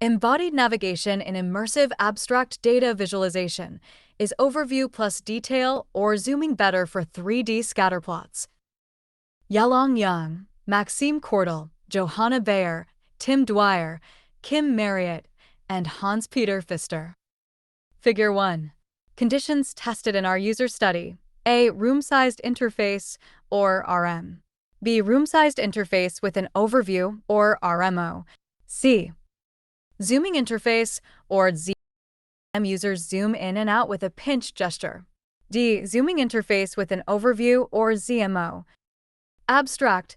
Embodied navigation in immersive abstract data visualization is Overview+Detail or zooming better for 3D scatterplots. Yalong, Maxime Cordeil, Johanna Beyer, Dwyer, Marriott, and Hanspeter Pfister. Figure 1. Conditions tested in our user study. A. Room-sized interface, or RM. B. Room-sized interface with an overview, or RMO. C. Zooming interface, or ZM. Users zoom in and out with a pinch gesture. D. Zooming interface with an overview, or ZMO. Abstract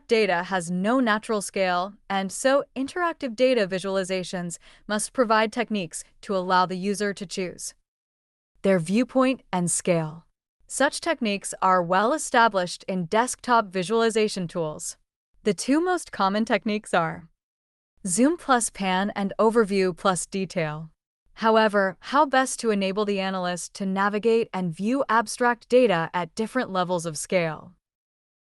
data has no natural scale, and so interactive data visualizations must provide techniques to allow the user to choose their viewpoint and scale. Such techniques are well established in desktop visualization tools. The two most common techniques are zoom+pan and overview+detail. However, how best to enable the analyst to navigate and view abstract data at different levels of scale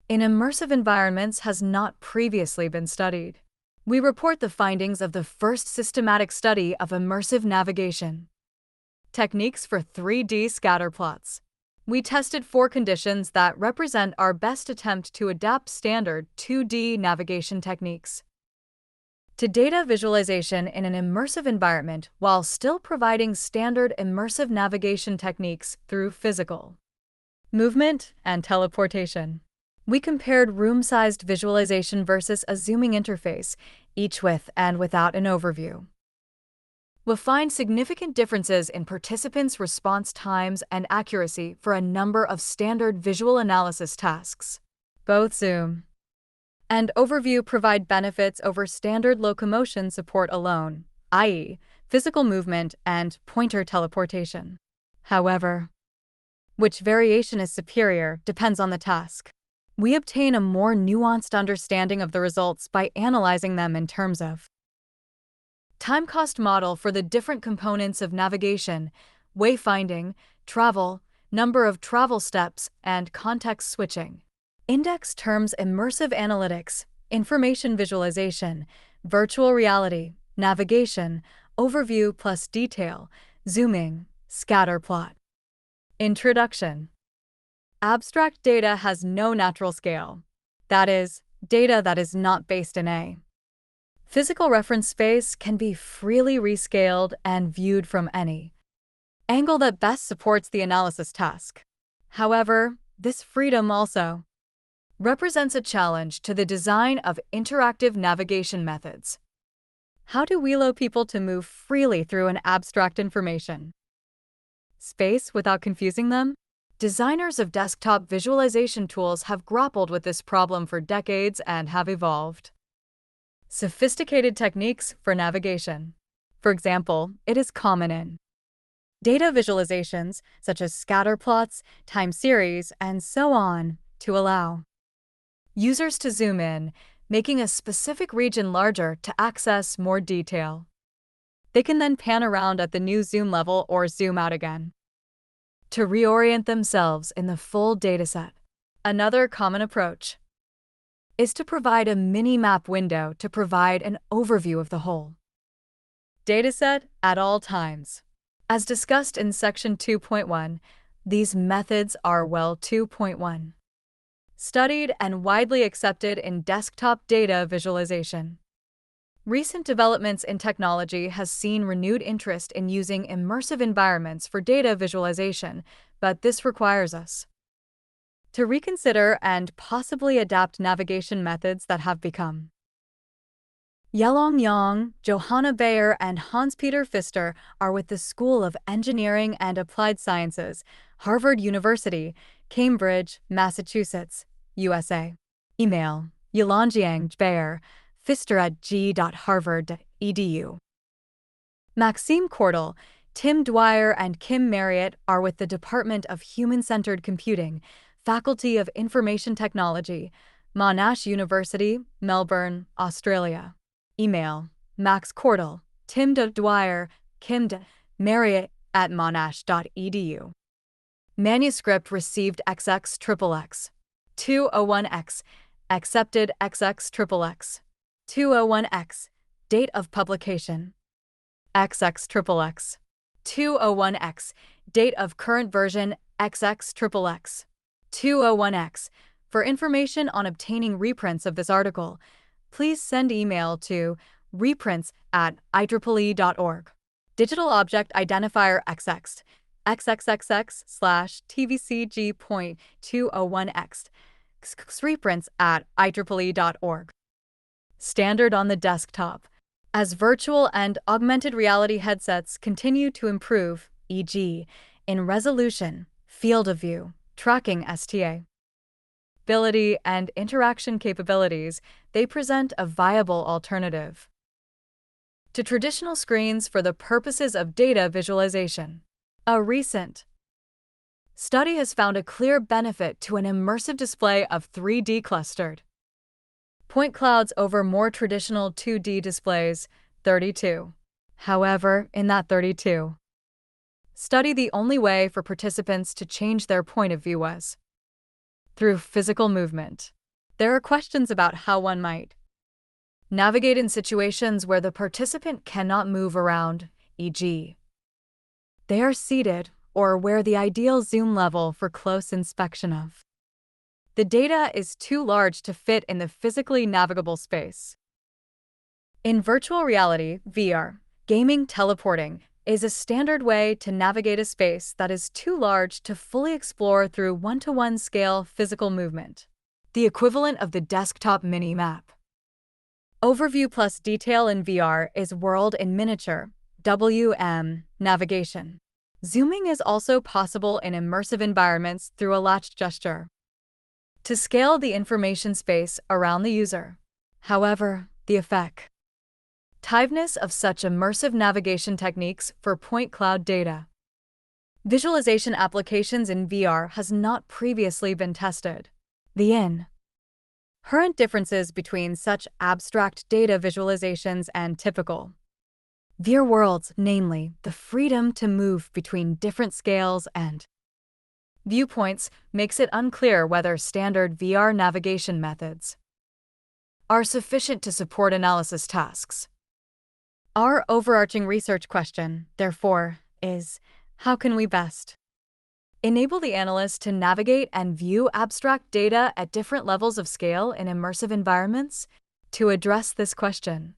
in immersive environments has not previously been studied. We report the findings of the first systematic study of immersive navigation. Techniques for 3D scatterplots. We tested 4 conditions that represent our best attempt to adapt standard 2D navigation techniques to data visualization in an immersive environment while still providing standard immersive navigation techniques through physical movement and teleportation. We compared room-sized visualization versus a zooming interface, each with and without an overview. We'll find significant differences in participants' response times and accuracy for a number of standard visual analysis tasks. Both zoom and overview provide benefits over standard locomotion support alone, i.e., physical movement and pointer teleportation. However, which variation is superior depends on the task. We obtain a more nuanced understanding of the results by analyzing them in terms of time-cost model for the different components of navigation, wayfinding, travel, number of travel steps, and context switching. Index terms immersive analytics, information visualization, virtual reality, navigation, overview+detail, zooming, scatterplot. Introduction. Abstract data has no natural scale. That is, data that is not based in a physical reference space can be freely rescaled and viewed from any angle that best supports the analysis task. However, this freedom also represents a challenge to the design of interactive navigation methods. How do we allow people to move freely through an abstract information space without confusing them? Designers of desktop visualization tools have grappled with this problem for decades and have evolved sophisticated techniques for navigation. For example, it is common in data visualizations, such as scatterplots, time series, and so on, to allow users to zoom in, making a specific region larger to access more detail. They can then pan around at the new zoom level or zoom out again to reorient themselves in the full dataset. Another common approach is to provide a mini-map window to provide an overview of the whole dataset at all times. As discussed in Section 2.1, these methods are well 2.1 studied and widely accepted in desktop data visualization. Recent developments in technology has seen renewed interest in using immersive environments for data visualization, but this requires us to reconsider and possibly adapt navigation methods that have become Yalong, Johanna Beyer, and Hanspeter Pfister are with the School of Engineering and Applied Sciences, Harvard University, Cambridge, Massachusetts, USA. Email: Yalong Beyer, Pfister@g.harvard.edu. Maxime Cordeil, Dwyer, and Marriott are with the Department of Human-Centered Computing, Faculty of Information Technology, Monash University, Melbourne, Australia. Email: Max Cordeil, Dwyer, Marriott @monash.edu. Manuscript received XXXX. 201X. Accepted XXXX. 201X. Date of publication. XXXX. 201X. Date of current version XXXX. 201X. For information on obtaining reprints of this article, please send email to reprints@ieee.org. Digital Object Identifier XX. XXXX/TVCG.201X. reprints@ieee.org. Standard on the desktop. As virtual and augmented reality headsets continue to improve, e.g., in resolution, field of view, tracking STA, ability, and interaction capabilities, they present a viable alternative to traditional screens for the purposes of data visualization. A recent study has found a clear benefit to an immersive display of 3D clustered point clouds over more traditional 2D displays, 32. However, in that 32 study, the only way for participants to change their point of view was through physical movement. There are questions about how one might navigate in situations where the participant cannot move around, e.g., they are seated, or where the ideal zoom level for close inspection of the data is too large to fit in the physically navigable space. In virtual reality, VR, gaming teleporting is a standard way to navigate a space that is too large to fully explore through one-to-one scale physical movement, the equivalent of the desktop mini-map. Overview+Detail in VR is world in miniature, WM, navigation. Zooming is also possible in immersive environments through a latched gesture to scale the information space around the user. However, the effectiveness of such immersive navigation techniques for point cloud data visualization applications in VR has not previously been tested. The inherent differences between such abstract data visualizations and typical VR worlds, namely the freedom to move between different scales and viewpoints, makes it unclear whether standard VR navigation methods are sufficient to support analysis tasks. Our overarching research question, therefore, is how can we best enable the analyst to navigate and view abstract data at different levels of scale in immersive environments? To address this question,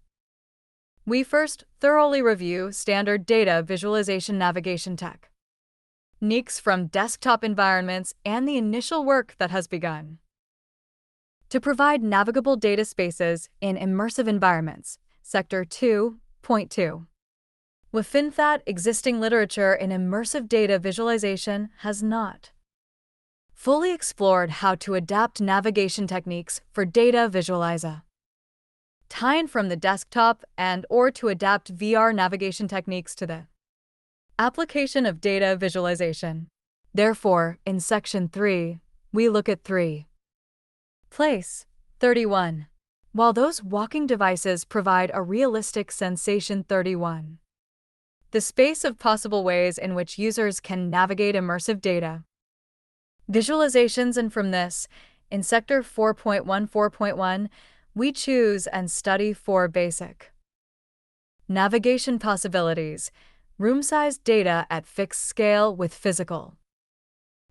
we first thoroughly review standard data visualization navigation techniques from desktop environments and the initial work that has begun to provide navigable data spaces in immersive environments. Sector 2.2. Within that, existing literature in immersive data visualization has not fully explored how to adapt navigation techniques for data visualization from the desktop and/or to adapt VR navigation techniques to the application of data visualization. Therefore, in Section 3, we look at 3. Place 31. While those walking devices provide a realistic sensation, 31. The space of possible ways in which users can navigate immersive data visualizations, and from this, in Sector 4.14.1, we choose and study 4 basic navigation possibilities: room-sized data at fixed scale with physical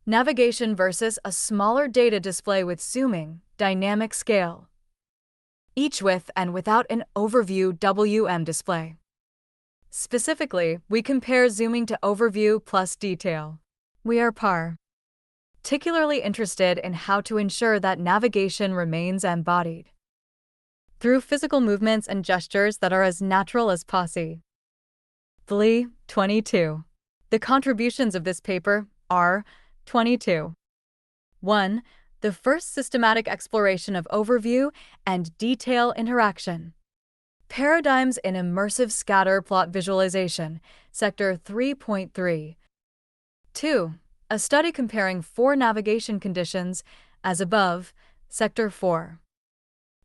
navigation versus a smaller data display with zooming, dynamic scale, each with and without an overview WM display. Specifically, we compare zooming to Overview+Detail. We are particularly interested in how to ensure that navigation remains embodied through physical movements and gestures that are as natural as possible. 22. The contributions of this paper are 22. 1. The first systematic exploration of overview and detail interaction paradigms in immersive scatterplot visualization, Sector 3.3. 2. A study comparing 4 navigation conditions, as above, Sector 4.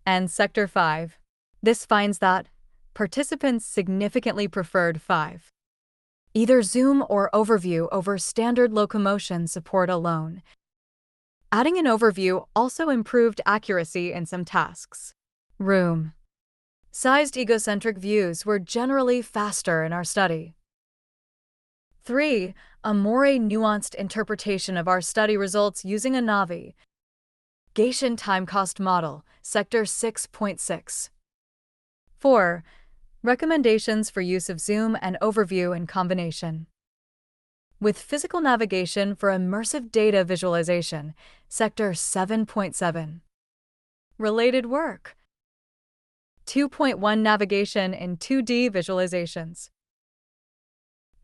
And Sector 5. This finds that participants significantly preferred 5. Either zoom or overview over standard locomotion support alone. Adding an overview also improved accuracy in some tasks. Room Sized egocentric views were generally faster in our study. 3. A more nuanced interpretation of our study results using a navigation time cost model, Sector 6.6. 4. Recommendations for use of zoom and overview in combination with physical navigation for immersive data visualization, Sector 7.7. Related work. 2.1 Navigation in 2D visualizations.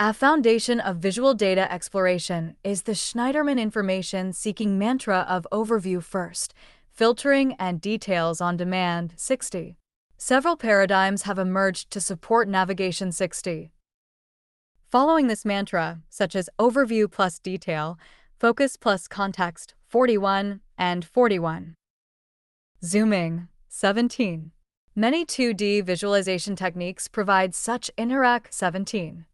A foundation of visual data exploration is the Schneiderman information-seeking mantra of overview first, filtering and details on demand 60. Several paradigms have emerged to support navigation 60. Following this mantra, such as overview plus detail, focus plus context 41 and 41. Zooming 17. Many 2D visualization techniques provide such interact 17.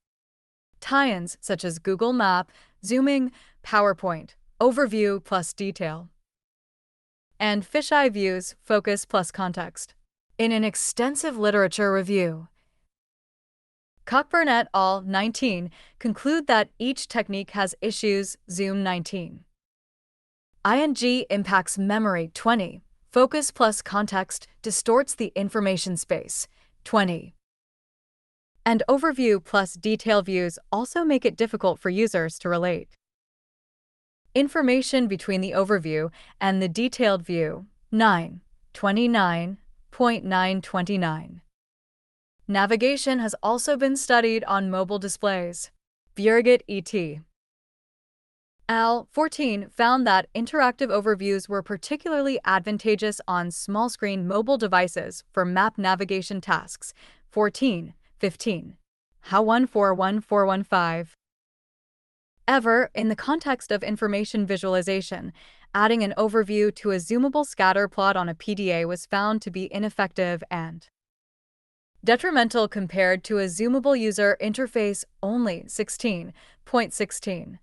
Tie-ins such as Google Map, zooming, PowerPoint, overview plus detail, and fisheye views, focus plus context. In an extensive literature review, Cockburn et al. 19 conclude that each technique has issues. Zoom 19. ing impacts memory 20. Focus plus context distorts the information space 20. And overview plus detail views also make it difficult for users to relate information between the overview and the detailed view 9. 29.929. Navigation has also been studied on mobile displays. Bjerget et al. 14 found that interactive overviews were particularly advantageous on small-screen mobile devices for map navigation tasks. 14, 15. How 141415. Ever, in the context of information visualization, adding an overview to a zoomable scatter plot on a PDA was found to be ineffective and detrimental compared to a zoomable user interface only 16.16.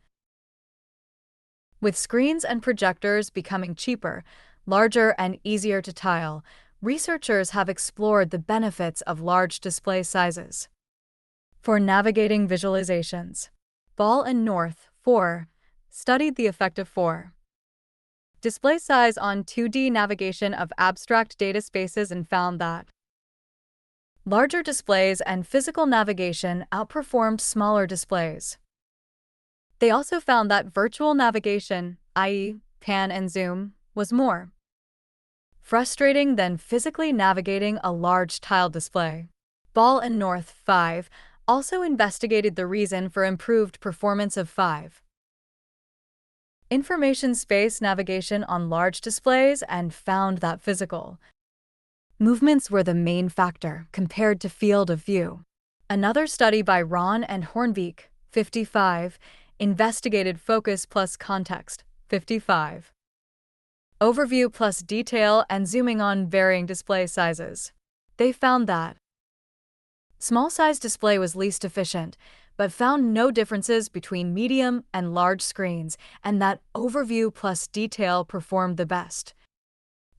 With screens and projectors becoming cheaper, larger, and easier to tile, researchers have explored the benefits of large display sizes for navigating visualizations. Ball and North, 4, studied the effect of 4. Display size on 2D navigation of abstract data spaces and found that larger displays and physical navigation outperformed smaller displays. They also found that virtual navigation, i.e., pan and zoom, was more frustrating than physically navigating a large tile display. Ball and North, 5, also investigated the reason for improved performance of 5. Information space navigation on large displays and found that physical movements were the main factor compared to field of view. Another study by Ron and Hornbeek, 55, investigated focus plus context, 55. Overview plus detail and zooming on varying display sizes. They found that small size display was least efficient, but found no differences between medium and large screens, and that overview plus detail performed the best.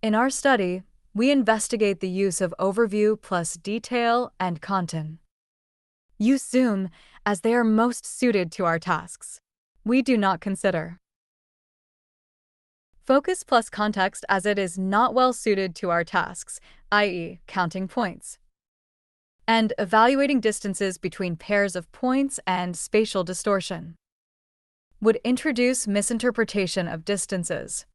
In our study, we investigate the use of overview plus detail and content. Use zoom as they are most suited to our tasks. We do not consider focus plus context as it is not well suited to our tasks, i.e., counting points and evaluating distances between pairs of points and spatial distortion would introduce misinterpretation of distances.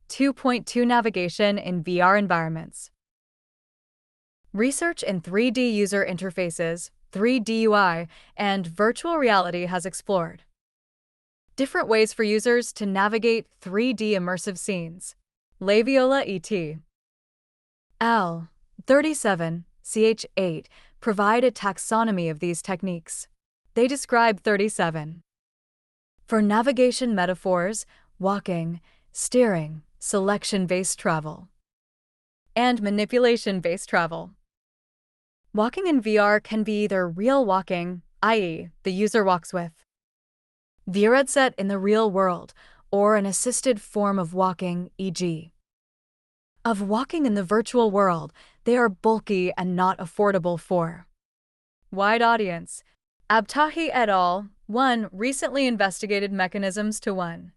2.2 Navigation in VR environments. Research in 3D user interfaces, 3D UI, and virtual reality has explored different ways for users to navigate 3D immersive scenes. Laviola et al. 37, ch8 provide a taxonomy of these techniques. They describe 37 for navigation metaphors, walking, steering, selection-based travel, and manipulation-based travel. Walking in VR can be either real walking, i.e., the user walks with Vieredset in the real world, or an assisted form of walking, e.g., of walking in the virtual world, they are bulky and not affordable for wide audience. Abtahi et al. 1. Recently investigated mechanisms to 1.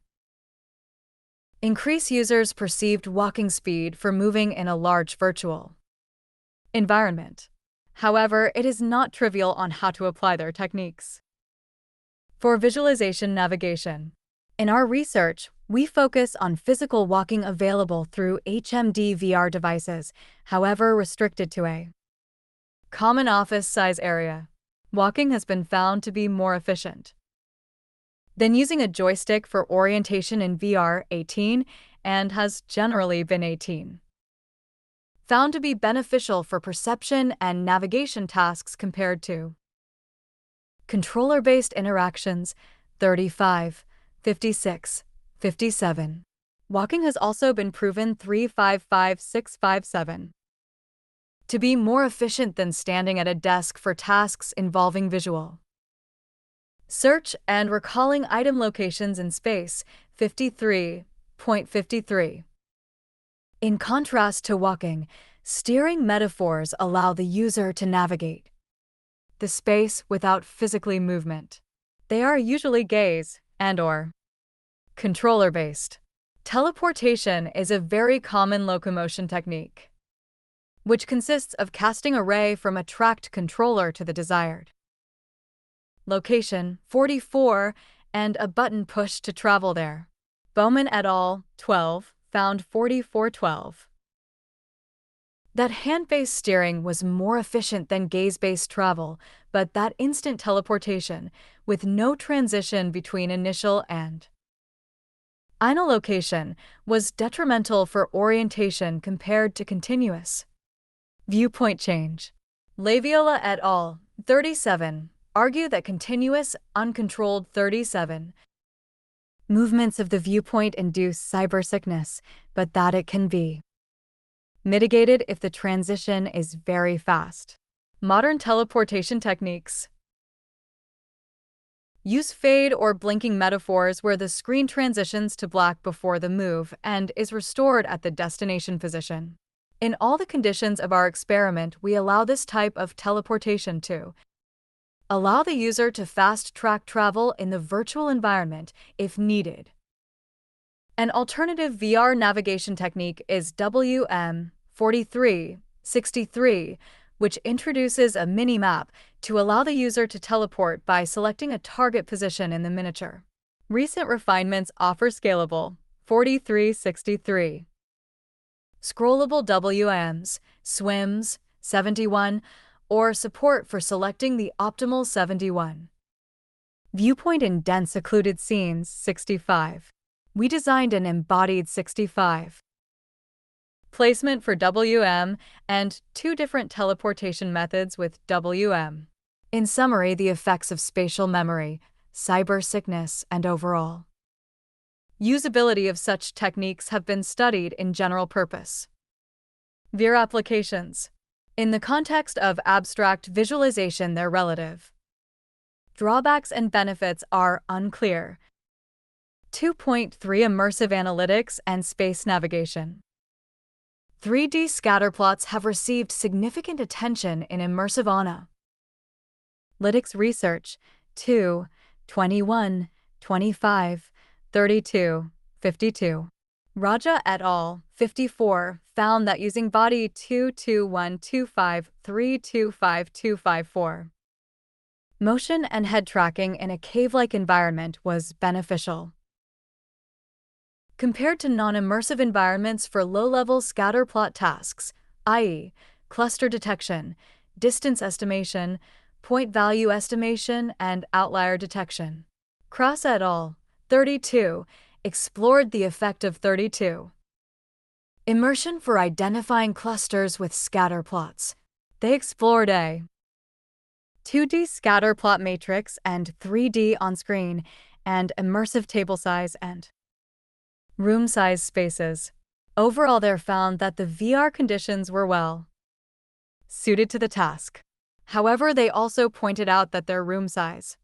Increase users' perceived walking speed for moving in a large virtual environment. However, it is not trivial on how to apply their techniques. For visualization navigation. In our research, we focus on physical walking available through HMD VR devices, however restricted to a common office size area. Walking has been found to be more efficient than using a joystick for orientation in VR 18 and has generally been 18. Found to be beneficial for perception and navigation tasks compared to controller-based interactions 35, 56, 57. Walking has also been proven 355657 to be more efficient than standing at a desk for tasks involving visual search and recalling item locations in space 53.53. In contrast to walking, steering metaphors allow the user to navigate the space without physically movement. They are usually gaze and/or controller-based. Teleportation is a very common locomotion technique, which consists of casting a ray from a tracked controller to the desired location 44 and a button pushed to travel there. Bowman et al. 12 found 4412 that hand-based steering was more efficient than gaze-based travel, but that instant teleportation, with no transition between initial and final location, was detrimental for orientation compared to continuous viewpoint change. Laviola et al. 37 argue that continuous, uncontrolled 37 movements of the viewpoint induce cybersickness, but that it can be mitigated if the transition is very fast. Modern teleportation techniques use fade or blinking metaphors where the screen transitions to black before the move and is restored at the destination position. In all the conditions of our experiment, we allow this type of teleportation to allow the user to fast-track travel in the virtual environment if needed. An alternative VR navigation technique is WM4363, which introduces a mini-map to allow the user to teleport by selecting a target position in the miniature. Recent refinements offer scalable 4363 scrollable WMs, swims 71, or support for selecting the optimal 71 viewpoint in dense occluded scenes 65. We designed an embodied 65 placement for WM and 2 different teleportation methods with WM. In summary, the effects of spatial memory, cyber sickness, and overall usability of such techniques have been studied in general purpose VR applications. In the context of abstract visualization, their relative drawbacks and benefits are unclear. 2.3 Immersive analytics and space navigation. 3D scatterplots have received significant attention in immersive analytics research 2, 21, 25, 32, 52. Raja et al. 54 found that using body 2212532524 motion and head tracking in a cave-like environment was beneficial compared to non-immersive environments for low-level scatterplot tasks, i.e., cluster detection, distance estimation, point value estimation, and outlier detection. Cross et al. 32 explored the effect of 32 immersion for identifying clusters with scatterplots. They explored a 2D scatterplot matrix and 3D on-screen, and immersive table size and room size spaces. Overall, they found that the VR conditions were well suited to the task. However, they also pointed out that their room size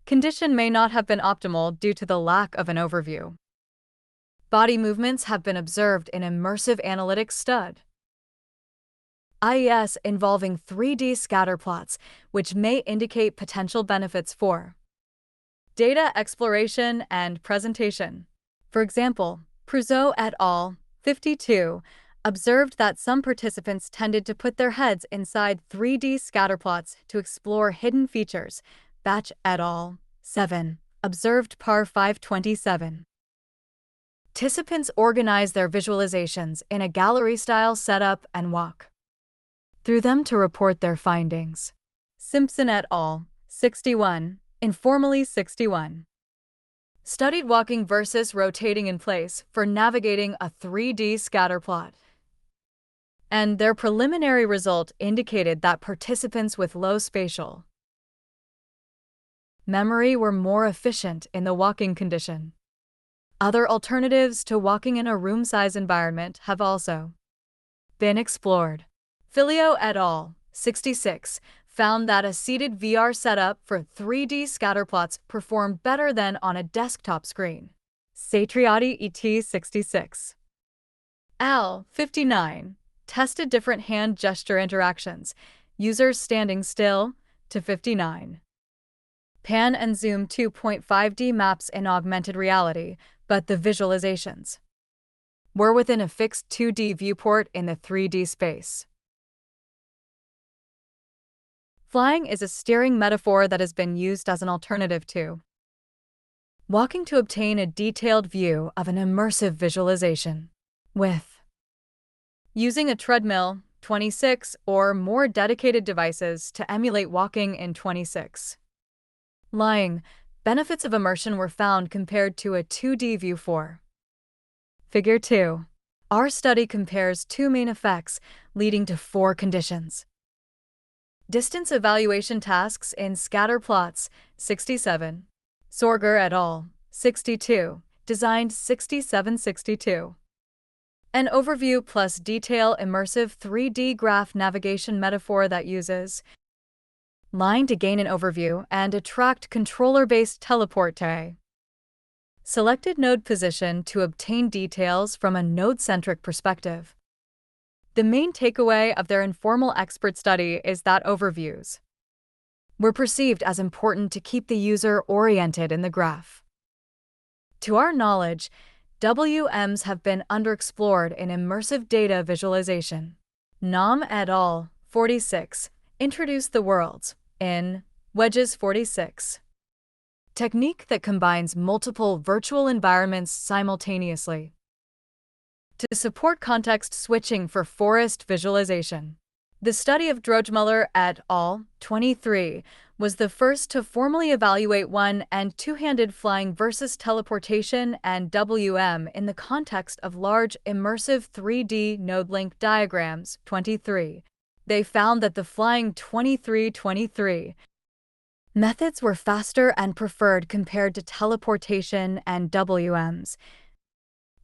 condition may not have been optimal due to the lack of an overview. Body movements have been observed in immersive analytics stud. IES involving 3D scatterplots, which may indicate potential benefits for data exploration and presentation. For example, Pruzot et al. 52 observed that some participants tended to put their heads inside 3D scatterplots to explore hidden features. Batch et al. 7 observed par 527. Participants organize their visualizations in a gallery-style setup and walk through them to report their findings. Simpson et al. 61, informally 61. Studied walking versus rotating in place for navigating a 3D scatterplot. And their preliminary result indicated that participants with low spatial memory were more efficient in the walking condition. Other alternatives to walking in a room-size environment have also been explored. Filio et al. 66 found that a seated VR setup for 3D scatterplots performed better than on a desktop screen. Satriati et 66 al. 59 tested different hand gesture interactions, users standing still, to 59. Pan and zoom 2.5D maps in augmented reality, but the visualizations were within a fixed 2D viewport in the 3D space. Flying is a steering metaphor that has been used as an alternative to walking to obtain a detailed view of an immersive visualization. With using a treadmill, 26, or more dedicated devices to emulate walking in 26. Lying, benefits of immersion were found compared to a 2D view for Figure 2. Our study compares two main effects, leading to 4 conditions. Distance evaluation tasks in Scatterplots, 67. Sorger et al., 62. Designed 6762. An Overview+Detail immersive 3D graph navigation metaphor that uses line to gain an overview and attract controller-based teleport to a selected node position to obtain details from a node-centric perspective. The main takeaway of their informal expert study is that overviews were perceived as important to keep the user oriented in the graph. To our knowledge, WMs have been underexplored in immersive data visualization. Nam et al. 46 introduced the worlds in Wedges 46 technique that combines multiple virtual environments simultaneously to support context switching for forest visualization. The study of Drojmuller et al. 23 was the first to formally evaluate one- and two-handed flying versus teleportation and WM in the context of large immersive 3D node link diagrams. 23. They found that the flying 23 methods were faster and preferred compared to teleportation and WMs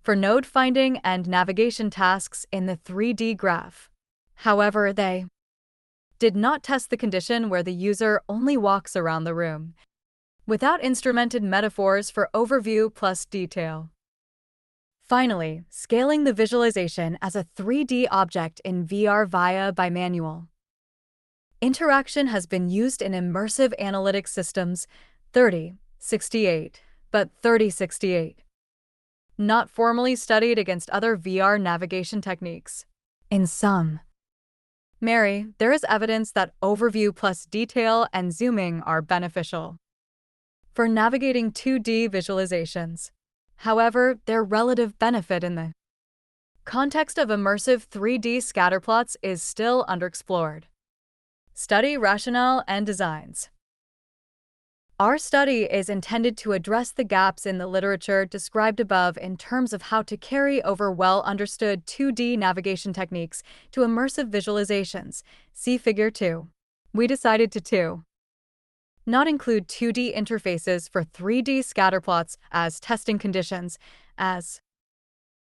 for node finding and navigation tasks in the 3D graph. However, they did not test the condition where the user only walks around the room, without instrumented metaphors for Overview+Detail. Finally, scaling the visualization as a 3D object in VR via bimanual interaction has been used in immersive analytic systems 3068, but 3068 not formally studied against other VR navigation techniques. In sum, Mary, there is evidence that Overview+Detail and zooming are beneficial for navigating 2D visualizations. However, their relative benefit in the context of immersive 3D scatterplots is still underexplored. Study rationale and designs. Our study is intended to address the gaps in the literature described above in terms of how to carry over well-understood 2D navigation techniques to immersive visualizations. See Figure 2. We decided to not include 2D interfaces for 3D scatterplots as testing conditions, as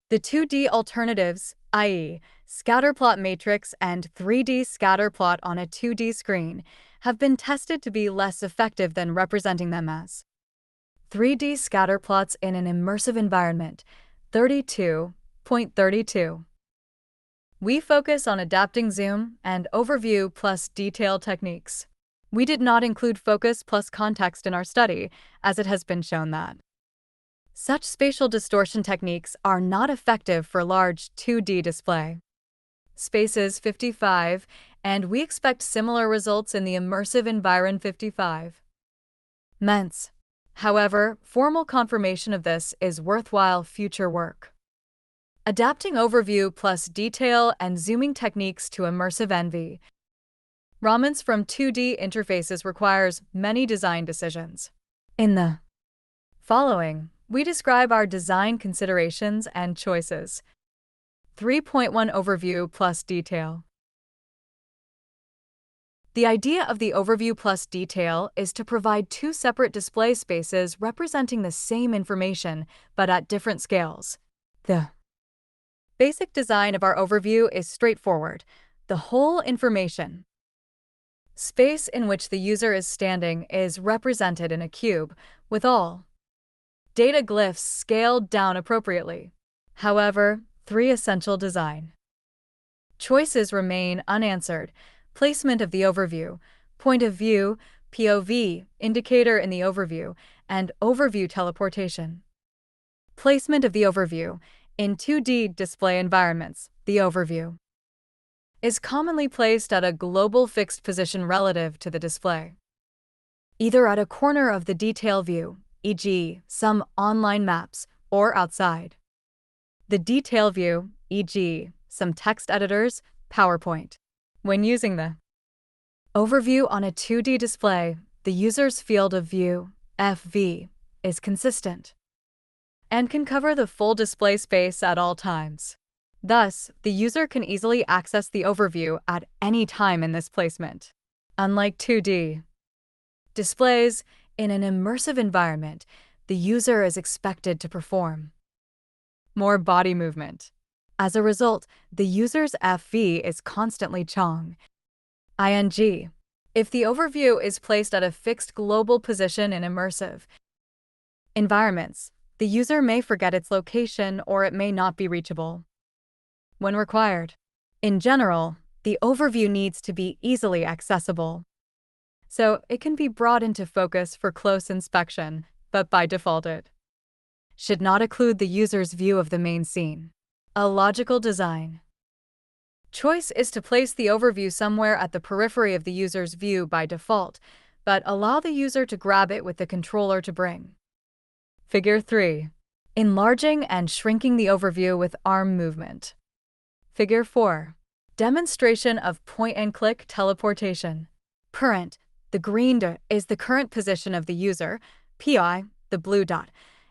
the 2D alternatives, i.e., scatterplot matrix and 3D scatterplot on a 2D screen, have been tested to be less effective than representing them as 3D scatterplots in an immersive environment. 32.32 We focus on adapting zoom and overview plus detail techniques. We did not include focus plus context in our study, as it has been shown that such spatial distortion techniques are not effective for large 2D display spaces 55, and we expect similar results in the immersive environment 55. Ments. However, formal confirmation of this is worthwhile future work. Adapting overview plus detail and zooming techniques to immersive NV. Ramens from 2D interfaces requires many design decisions. In the following, we describe our design considerations and choices. 3.1 Overview plus Detail. The idea of the overview plus detail is to provide two separate display spaces representing the same information, but at different scales. The basic design of our overview is straightforward. The whole information space in which the user is standing is represented in a cube, with all data glyphs scaled down appropriately. However, three essential design choices remain unanswered. Placement of the overview, point of view, POV, indicator in the overview, and overview teleportation. Placement of the overview. In 2D display environments, the overview is commonly placed at a global fixed position relative to the display, either at a corner of the detail view, e.g., some online maps, or outside the detail view, e.g., some text editors, PowerPoint. When using the overview on a 2D display, the user's field of view, FV, is consistent and can cover the full display space at all times. Thus, the user can easily access the overview at any time in this placement. Unlike 2D displays, in an immersive environment, the user is expected to perform more body movement. As a result, the user's FV is constantly ing. If the overview is placed at a fixed global position in immersive environments, the user may forget its location or it may not be reachable when required. In general, the overview needs to be easily accessible, so it can be brought into focus for close inspection, but by default it should not occlude the user's view of the main scene. A logical design choice is to place the overview somewhere at the periphery of the user's view by default, but allow the user to grab it with the controller to bring. Figure 3. Enlarging and shrinking the overview with arm movement. Figure 4. Demonstration of point-and-click teleportation. Current. The green dot is the current position of the user. PI, the blue dot,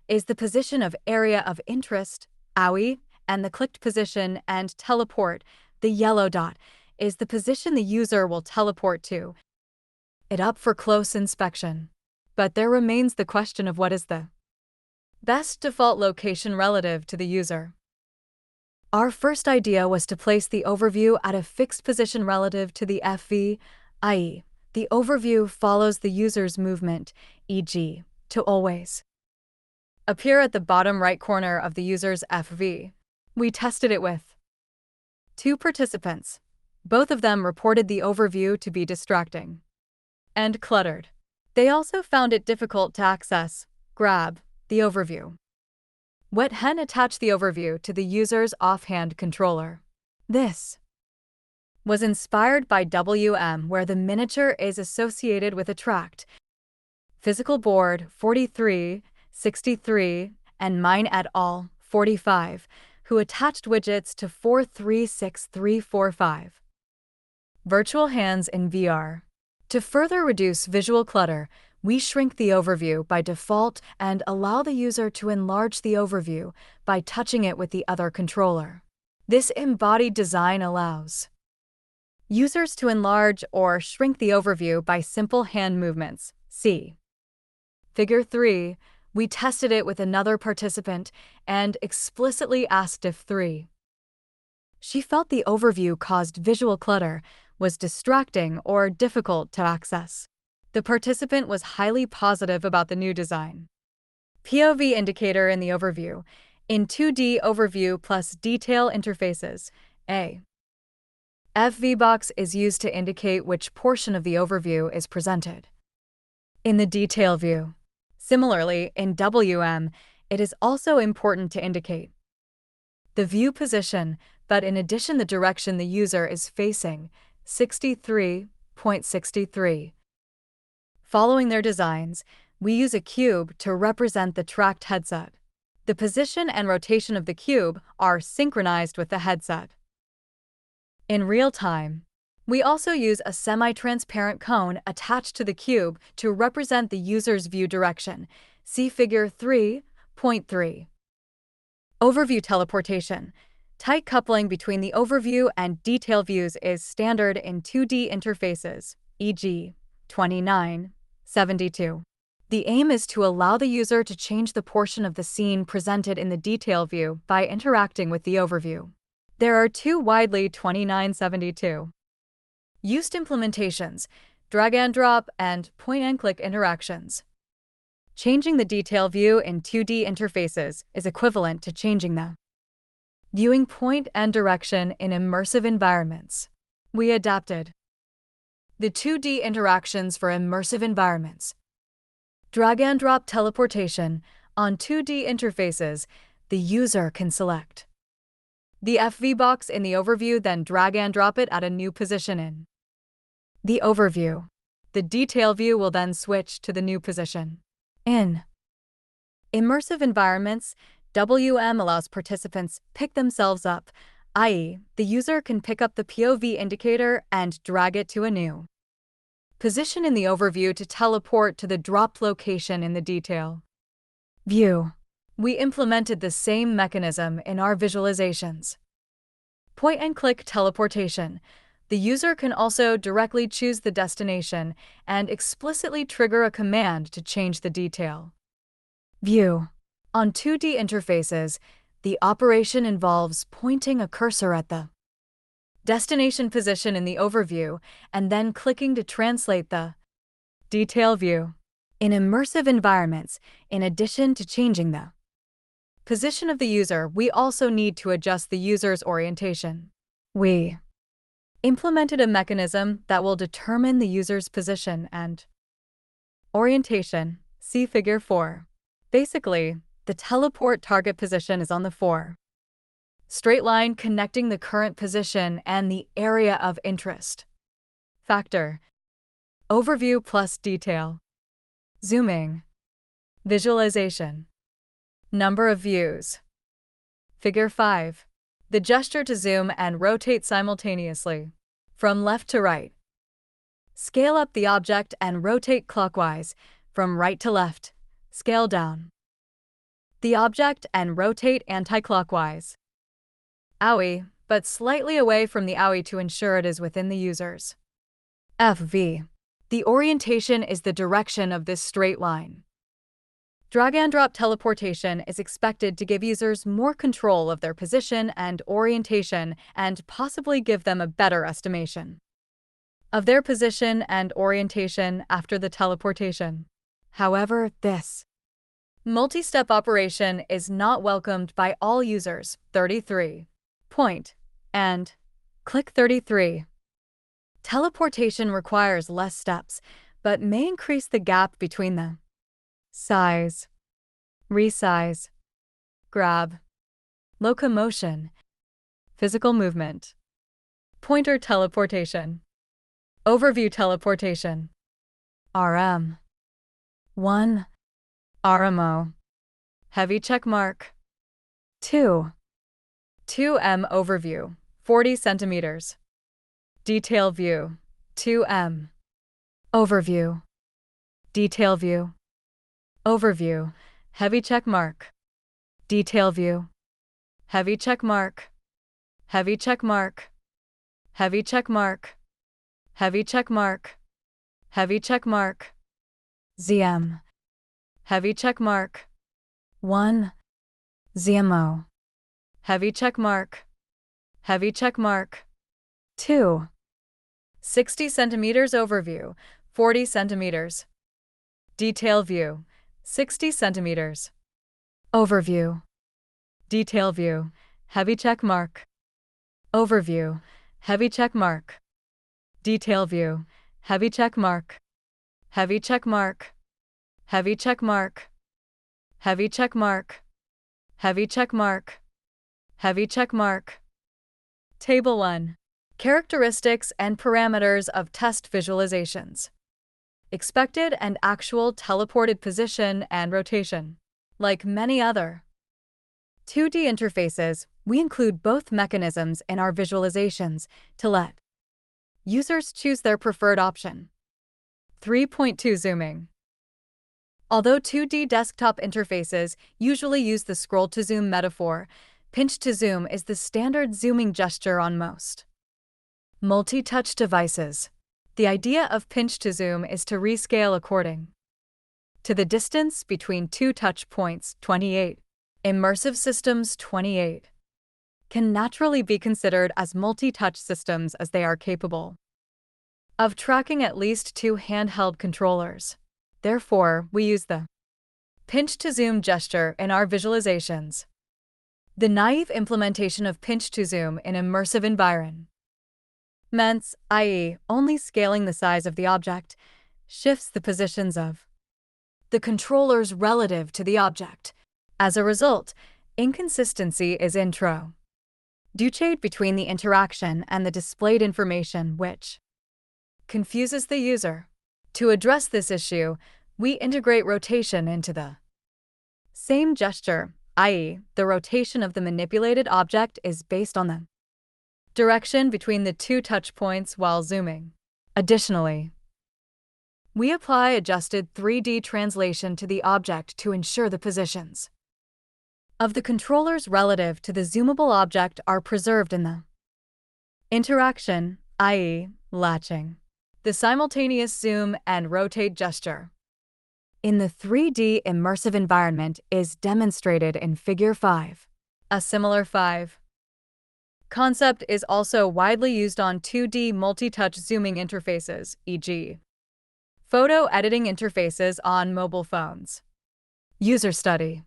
is the position of area of interest, AUI, and the clicked position, and teleport, the yellow dot, is the position the user will teleport to. It up for close inspection. But there remains the question of what is the best default location relative to the user. Our first idea was to place the overview at a fixed position relative to the FV, i.e., the overview follows the user's movement, e.g., to always appear at the bottom right corner of the user's FV. We tested it with 2 participants. Both of them reported the overview to be distracting and cluttered. They also found it difficult to access, grab, the overview. Wet Hen attached the overview to the user's offhand controller. This was inspired by WM, where the miniature is associated with a tract. Physical board 43, 63, and Mine et al. 45, who attached widgets to 436345. Virtual hands in VR. To further reduce visual clutter, we shrink the overview by default and allow the user to enlarge the overview by touching it with the other controller. This embodied design allows users to enlarge or shrink the overview by simple hand movements. See Figure 3. We tested it with another participant and explicitly asked if 3. She felt the overview caused visual clutter, was distracting, or difficult to access. The participant was highly positive about the new design. POV indicator in the overview. In 2D overview plus detail interfaces, A FV box is used to indicate which portion of the overview is presented in the detail view. Similarly, in WM, it is also important to indicate the view position, but in addition the direction the user is facing, 63.63. Following their designs, we use a cube to represent the tracked headset. The position and rotation of the cube are synchronized with the headset. In real time, we also use a semi-transparent cone attached to the cube to represent the user's view direction. See Figure 3.3. Overview teleportation. Tight coupling between the overview and detail views is standard in 2D interfaces, e.g., 2972. The aim is to allow the user to change the portion of the scene presented in the detail view by interacting with the overview. There are two widely 2972 used implementations: drag and drop and point-and-click interactions. Changing the detail view in 2D interfaces is equivalent to changing the viewing point and direction in immersive environments. We adapted the 2D interactions for immersive environments. Drag and drop teleportation. On 2D interfaces, the user can select the FV box in the overview, then drag and drop it at a new position in the overview. The detail view will then switch to the new position. In immersive environments, WM allows participants pick themselves up, i.e., the user can pick up the POV indicator and drag it to a new position in the overview to teleport to the dropped location in the detail view. We implemented the same mechanism in our visualizations. Point-and-click teleportation. The user can also directly choose the destination and explicitly trigger a command to change the detail view. On 2D interfaces, the operation involves pointing a cursor at the destination position in the overview and then clicking to translate the detail view. In immersive environments, in addition to changing the position of the user, we also need to adjust the user's orientation. We implemented a mechanism that will determine the user's position and orientation. See Figure 4. Basically, the teleport target position is on the 4 straight line connecting the current position and the area of interest. Factor. Overview+Detail. Zooming. Visualization. Number of views. Figure 5. The gesture to zoom and rotate simultaneously. From left to right. Scale up the object and rotate clockwise. From right to left. Scale down the object and rotate anti-clockwise. OWI, but slightly away from the OWI to ensure it is within the user's FV. The orientation is the direction of this straight line. Drag and drop teleportation is expected to give users more control of their position and orientation and possibly give them a better estimation of their position and orientation after the teleportation. However, this multi-step operation is not welcomed by all users. 33. Point and click 33. Teleportation requires less steps, but may increase the gap between the size, resize, grab, locomotion, physical movement. Pointer teleportation. Overview teleportation. RM. 1. RMO. Heavy check mark. 2. 2M overview, 40 centimeters. Detail view, 2M. Overview. Detail view. Overview, heavy check mark. Detail view. Heavy check mark. Heavy check mark. Heavy check mark. Heavy check mark. Heavy check mark. ZM. Heavy check mark. 1. ZMO. Heavy check mark. Heavy check mark. 2. 60 centimeters overview, 40 centimeters. Detail view, 60 centimeters. Overview. Detail view, heavy check mark. Overview, Heavy check mark. Detail view. Heavy check mark. Heavy check mark. Heavy check mark. Heavy check mark. Heavy check mark. Heavy check mark. Table 1. Characteristics and parameters of test visualizations. Expected and actual teleported position and rotation. Like many other 2D interfaces, we include both mechanisms in our visualizations to let users choose their preferred option. 3.2 Zooming. Although 2D desktop interfaces usually use the scroll to zoom metaphor, pinch to zoom is the standard zooming gesture on most multi-touch devices. The idea of pinch to zoom is to rescale according to the distance between two touch points. 28. Immersive systems. 28 can naturally be considered as multi-touch systems as they are capable of tracking at least two handheld controllers. Therefore, we use the pinch to zoom gesture in our visualizations. The naive implementation of pinch to zoom in immersive environments, i.e., only scaling the size of the object, shifts the positions of the controllers relative to the object. As a result, inconsistency is introduced between the interaction and the displayed information, which confuses the user. To address this issue, we integrate rotation into the same gesture, i.e., the rotation of the manipulated object is based on the direction between the two touch points while zooming. Additionally, we apply adjusted 3D translation to the object to ensure the positions of the controllers relative to the zoomable object are preserved in the interaction, i.e., latching the simultaneous zoom and rotate gesture in the 3D immersive environment is demonstrated in Figure 5. A similar 5 concept is also widely used on 2D multi-touch zooming interfaces, e.g., photo editing interfaces on mobile phones. User study.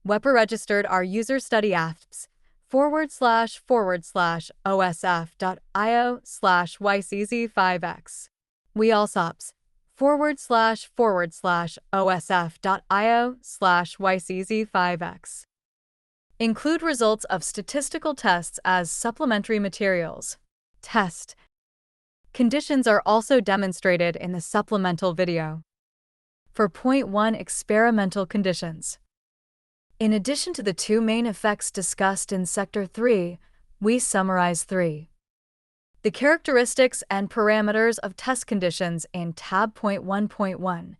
WEPA registered our user study apps //osf.io/ycz5x. We alsops //osf.io/ycz5x. Include results of statistical tests as supplementary materials. Test conditions are also demonstrated in the supplemental video. For point 1 experimental conditions. In addition to the two main effects discussed in Sector 3, we summarize 3. The characteristics and parameters of test conditions in tab point 1.1.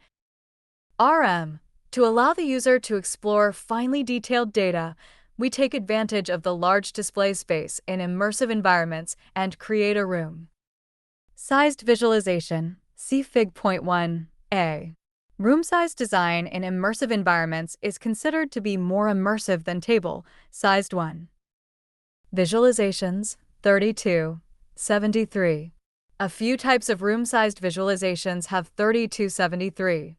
RM. To allow the user to explore finely detailed data, we take advantage of the large display space in immersive environments and create a room-sized visualization. See Fig. Point 1a. Room-sized design in immersive environments is considered to be more immersive than table-sized one. Visualizations. 3273. A few types of room-sized visualizations have 3273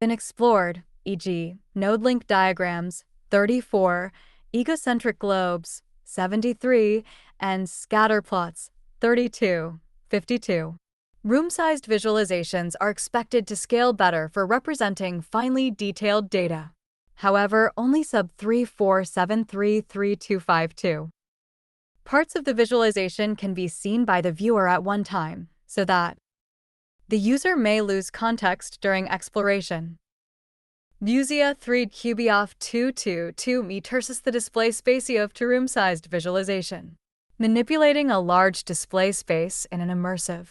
been explored, e.g., node-link diagrams, 34, egocentric globes, 73, and scatterplots, 32, 52. Room-sized visualizations are expected to scale better for representing finely detailed data. However, only sub 34733252 parts of the visualization can be seen by the viewer at one time, so that the user may lose context during exploration. Vusia 3 Cubioff 222 meters the display space of to room-sized visualization. Manipulating a large display space in an immersive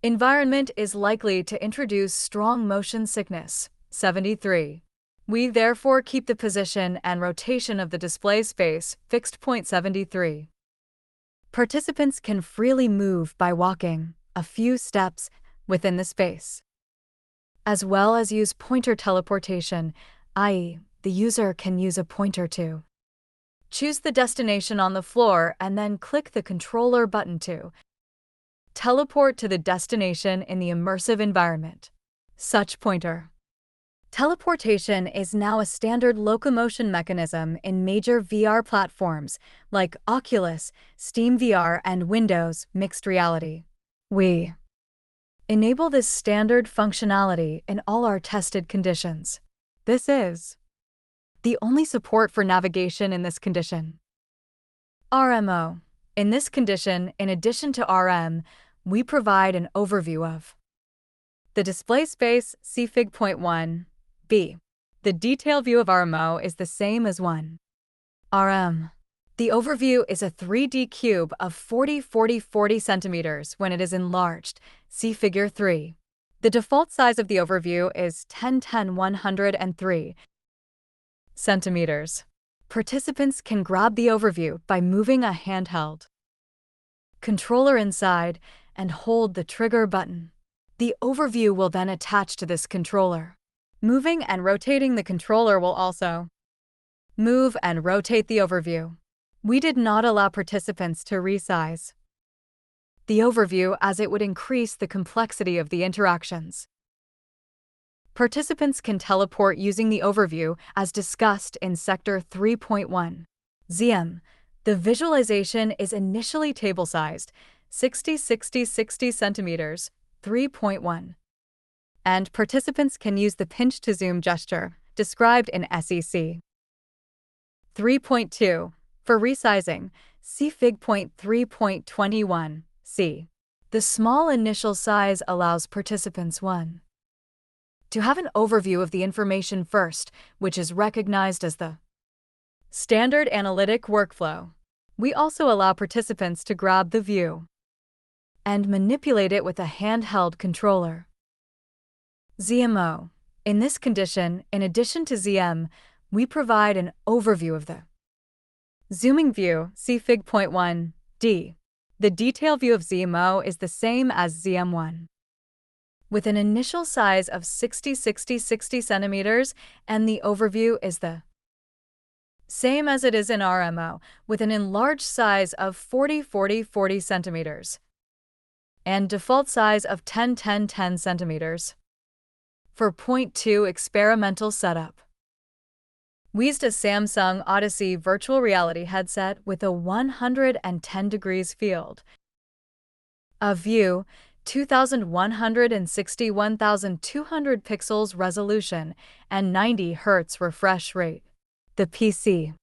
environment is likely to introduce strong motion sickness. 73. We therefore keep the position and rotation of the display space fixed. Point 73. Participants can freely move by walking a few steps within the space, as well as use pointer teleportation, i.e., the user can use a pointer to choose the destination on the floor and then click the controller button to teleport to the destination in the immersive environment. Such pointer Teleportation is now a standard locomotion mechanism in major VR platforms like Oculus, Steam VR, and Windows Mixed Reality. We enable this standard functionality in all our tested conditions. This is the only support for navigation in this condition. RMO. In this condition, in addition to RM, we provide an overview of the display space cfig.1. B. The detail view of RMO is the same as 1. RM. The overview is a 3D cube of 40 centimeters when it is enlarged. See Figure 3. The default size of the overview is 103 centimeters. Participants can grab the overview by moving a handheld controller inside and hold the trigger button. The overview will then attach to this controller. Moving and rotating the controller will also move and rotate the overview. We did not allow participants to resize the overview as it would increase the complexity of the interactions. Participants can teleport using the overview as discussed in Sector 3.1. ZM. The visualization is initially table-sized, 60 centimeters, 3.1. And participants can use the pinch to zoom gesture, described in SEC. 3.2. For resizing, see Fig.3.21. C. The small initial size allows participants 1. to have an overview of the information first, which is recognized as the standard analytic workflow. We also allow participants to grab the view and manipulate it with a handheld controller. ZMO. In this condition, in addition to ZM, we provide an overview of the zooming view, see Fig.1. D. The detail view of ZMO is the same as ZM1, with an initial size of 60 centimeters, and the overview is the same as it is in RMO, with an enlarged size of 40 centimeters, and default size of 10 centimeters. For Point 2 experimental setup, we used a Samsung Odyssey virtual reality headset with a 110 degrees field of view, 2160-1200 pixels resolution, and 90 Hz refresh rate. The PC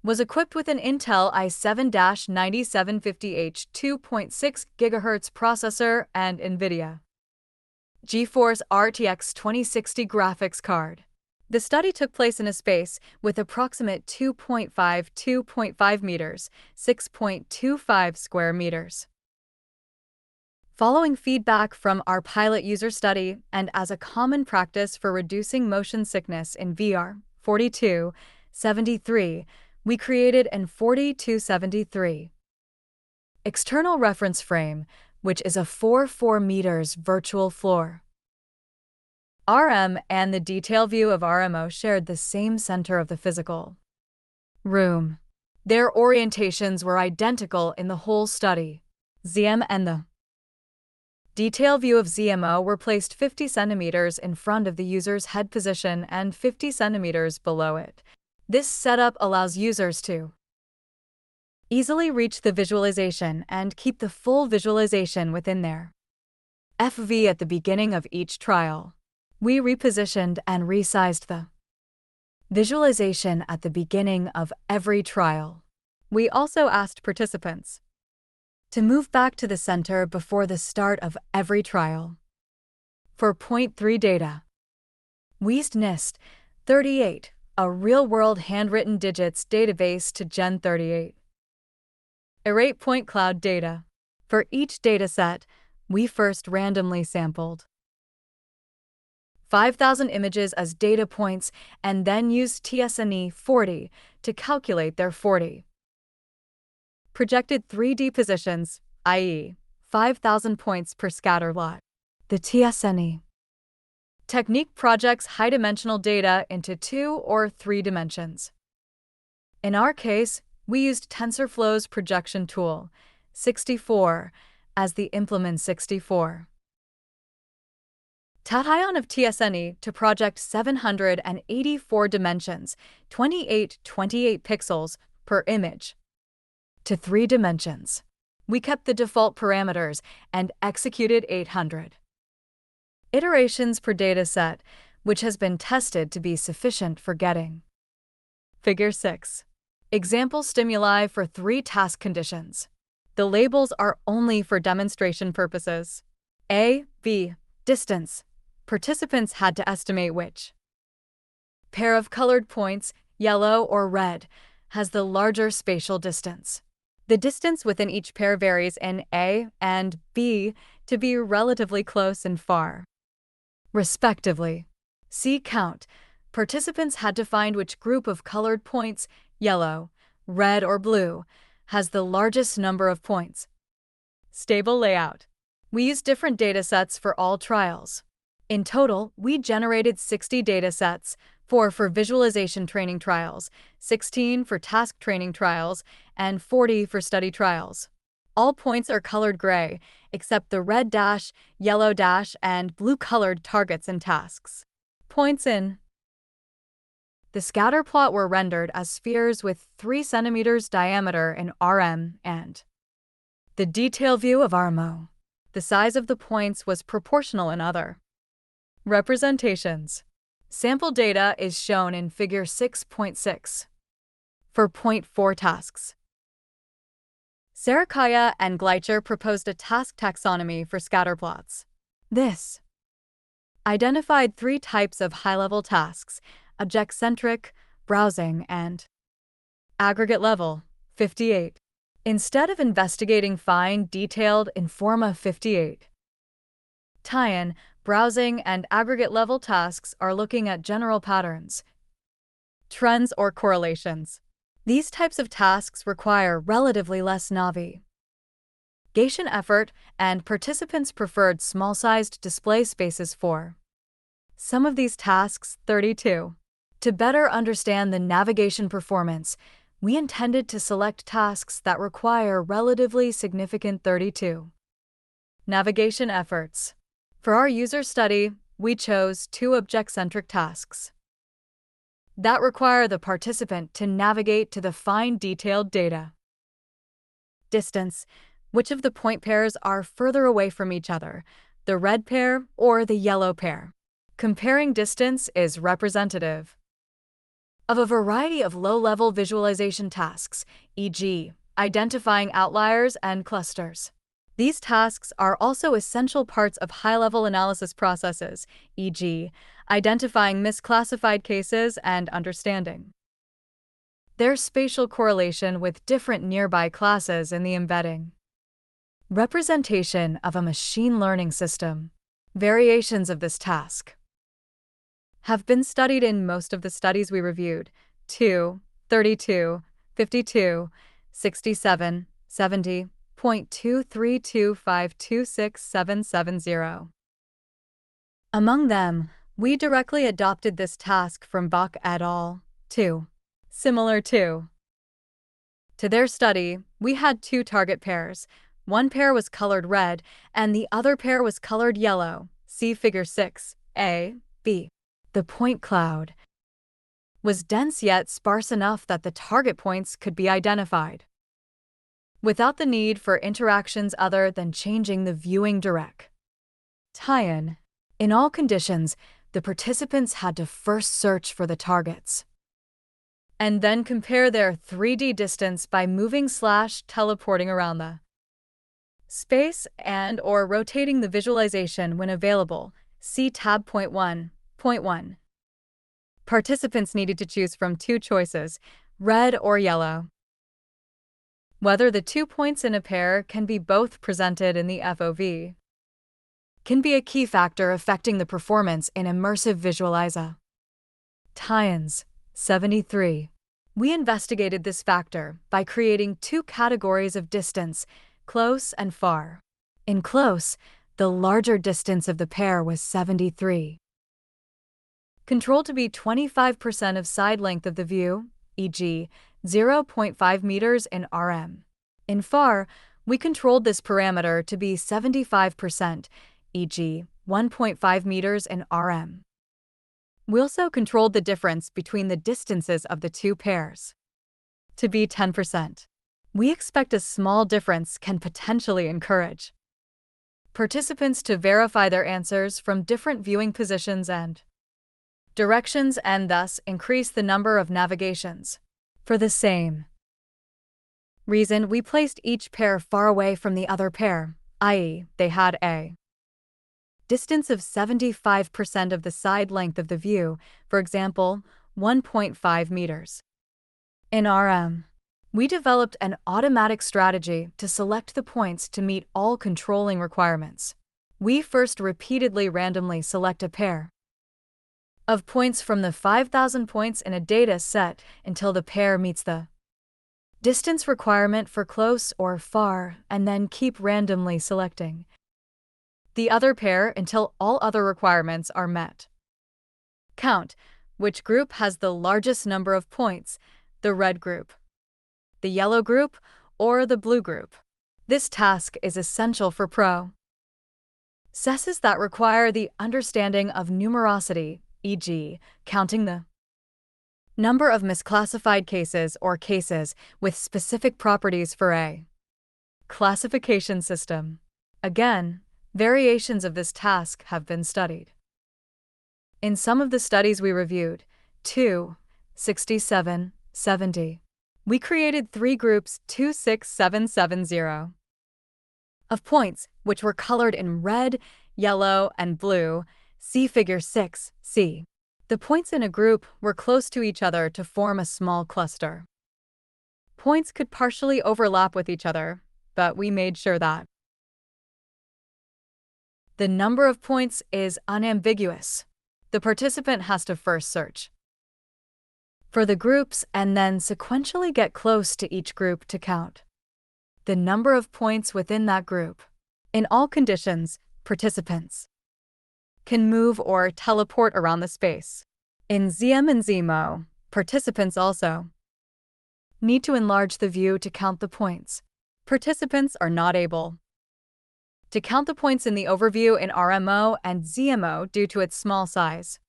was equipped with an Intel i7-9750H 2.6 GHz processor and NVIDIA GeForce RTX 2060 graphics card. The study took place in a space with approximate 2.5 meters, 6.25 square meters. Following feedback from our pilot user study and as a common practice for reducing motion sickness in VR, 4273, we created an 4273 external reference frame, which is a 4 meters virtual floor. RM and the detail view of RMO shared the same center of the physical room. Their orientations were identical in the whole study. ZM and the detail view of ZMO were placed 50 centimeters in front of the user's head position and 50 centimeters below it. This setup allows users to easily reach the visualization and keep the full visualization within their FV at the beginning of each trial. We repositioned and resized the visualization at the beginning of every trial. We also asked participants to move back to the center before the start of every trial. For Point 3 data, we used NIST 38, a real-world handwritten digits database to Gen 38. Array point cloud data. For each dataset, we first randomly sampled 5,000 images as data points and then used TSNE 40 to calculate their 40 projected 3D positions, i.e., 5,000 points per scatter lot. The TSNE technique projects high-dimensional data into 2 or 3 dimensions. In our case, we used TensorFlow's projection tool, 64, as the implement 64. Tatian of TSNE to project 784 dimensions, 28 pixels per image, to 3 dimensions. We kept the default parameters and executed 800 iterations per dataset, which has been tested to be sufficient for getting. Figure 6. Example stimuli for 3 task conditions. The labels are only for demonstration purposes. A, B, distance. Participants had to estimate which pair of colored points, yellow or red, has the larger spatial distance. The distance within each pair varies in A and B to be relatively close and far, respectively. See count. Participants had to find which group of colored points, yellow, red, or blue, has the largest number of points. Stable layout. We used different datasets for all trials. In total, we generated 60 datasets, 4 for visualization training trials, 16 for task training trials, and 40 for study trials. All points are colored gray, except the red dash, yellow dash, and blue-colored targets and tasks. Points in the scatter plot were rendered as spheres with 3 cm diameter in RM and the detail view of RMO. The size of the points was proportional in other representations. Sample data is shown in Figure 6.6 for point 4 tasks. Sarakaya and Gleicher proposed a task taxonomy for scatterplots. This identified 3 types of high-level tasks: object-centric, browsing, and aggregate level, 58. Instead of investigating fine, detailed Informa 58, tie-in, browsing, and aggregate level tasks are looking at general patterns, trends, or correlations. These types of tasks require relatively less navigation effort, and participants preferred small-sized display spaces for some of these tasks, 32. To better understand the navigation performance, we intended to select tasks that require relatively significant 32 navigation efforts. For our user study, we chose 2 object-centric tasks that require the participant to navigate to the fine detailed data. Distance. Which of the point pairs are further away from each other, the red pair or the yellow pair? Comparing distance is representative of a variety of low-level visualization tasks, e.g., identifying outliers and clusters. These tasks are also essential parts of high-level analysis processes, e.g., identifying misclassified cases and understanding their spatial correlation with different nearby classes in the embedding representation of a machine learning system. Variations of this task have been studied in most of the studies we reviewed: 2, 32, 52, 67, 70, 0.232526770. Among them, we directly adopted this task from Bach et al. 2. Similar to their study, we had 2 target pairs. One pair was colored red, and the other pair was colored yellow. See Figure 6, A, B. The point cloud was dense yet sparse enough that the target points could be identified without the need for interactions other than changing the viewing direct tie-in. In all conditions, the participants had to first search for the targets and then compare their 3D distance by moving/teleporting around the space and/or rotating the visualization when available. See tab point 1. Participants needed to choose from 2 choices, red or yellow. Whether the 2 points in a pair can be both presented in the FOV can be a key factor affecting the performance in immersive visualiza. Tie-ins, 73. We investigated this factor by creating 2 categories of distance, close and far. In close, the larger distance of the pair was 73. Controlled to be 25% of side length of the view, e.g., 0.5 meters in RM. In far, we controlled this parameter to be 75%, e.g., 1.5 meters in RM. We also controlled the difference between the distances of the two pairs to be 10%. We expect a small difference can potentially encourage participants to verify their answers from different viewing positions and directions and thus increase the number of navigations. For the same reason, we placed each pair far away from the other pair, i.e., they had a distance of 75% of the side length of the view, for example, 1.5 meters. In RM, we developed an automatic strategy to select the points to meet all controlling requirements. We first repeatedly randomly select a pair of points from the 5,000 points in a data set until the pair meets the distance requirement for close or far, and then keep randomly selecting the other pair until all other requirements are met. Count which group has the largest number of points, the red group, the yellow group, or the blue group. This task is essential for processes that require the understanding of numerosity, e.g., counting the number of misclassified cases or cases with specific properties for a classification system. Again, variations of this task have been studied. In some of the studies we reviewed, 2, 67, 70, we created 3 groups 2, 6, 7, 7, 0 of points, which were colored in red, yellow, and blue. See Figure 6c. The points in a group were close to each other to form a small cluster. Points could partially overlap with each other, but we made sure that the number of points is unambiguous. The participant has to first search for the groups and then sequentially get close to each group to count the number of points within that group. In all conditions, participants can move or teleport around the space. In ZM and ZMO, participants also need to enlarge the view to count the points. Participants are not able to count the points in the overview in RMO and ZMO due to its small size.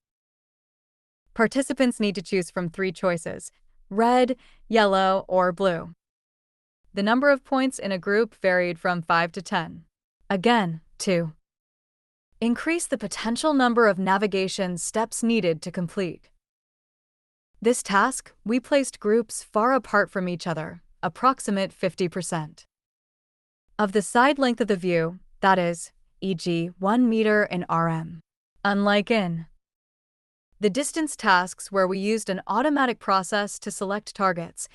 Participants need to choose from 3 choices: red, yellow, or blue. The number of points in a group varied from 5 to 10. Again, to increase the potential number of navigation steps needed to complete this task, we placed groups far apart from each other, approximate 50% of the side length of the view, that is, e.g., 1 meter in RM. Unlike in the distance tasks where we used an automatic process to select targets,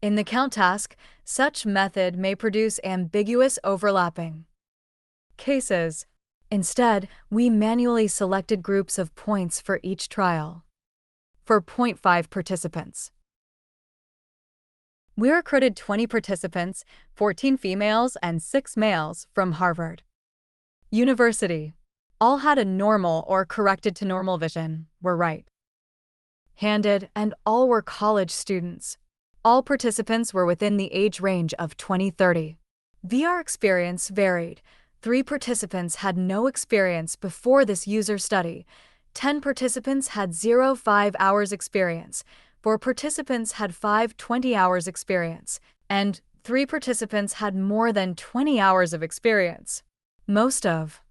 in the count task, such method may produce ambiguous overlapping cases. Instead, we manually selected groups of points for each trial. For 0.5 participants, we recruited 20 participants, 14 females and 6 males from Harvard University. All had a normal or corrected to normal vision, were right-handed, and all were college students. All participants were within the age range of 20-30. VR experience varied. 3 participants had no experience before this user study. 10 participants had 5 hours experience. 4 participants had 20 hours experience. And 3 participants had more than 20 hours of experience. Most of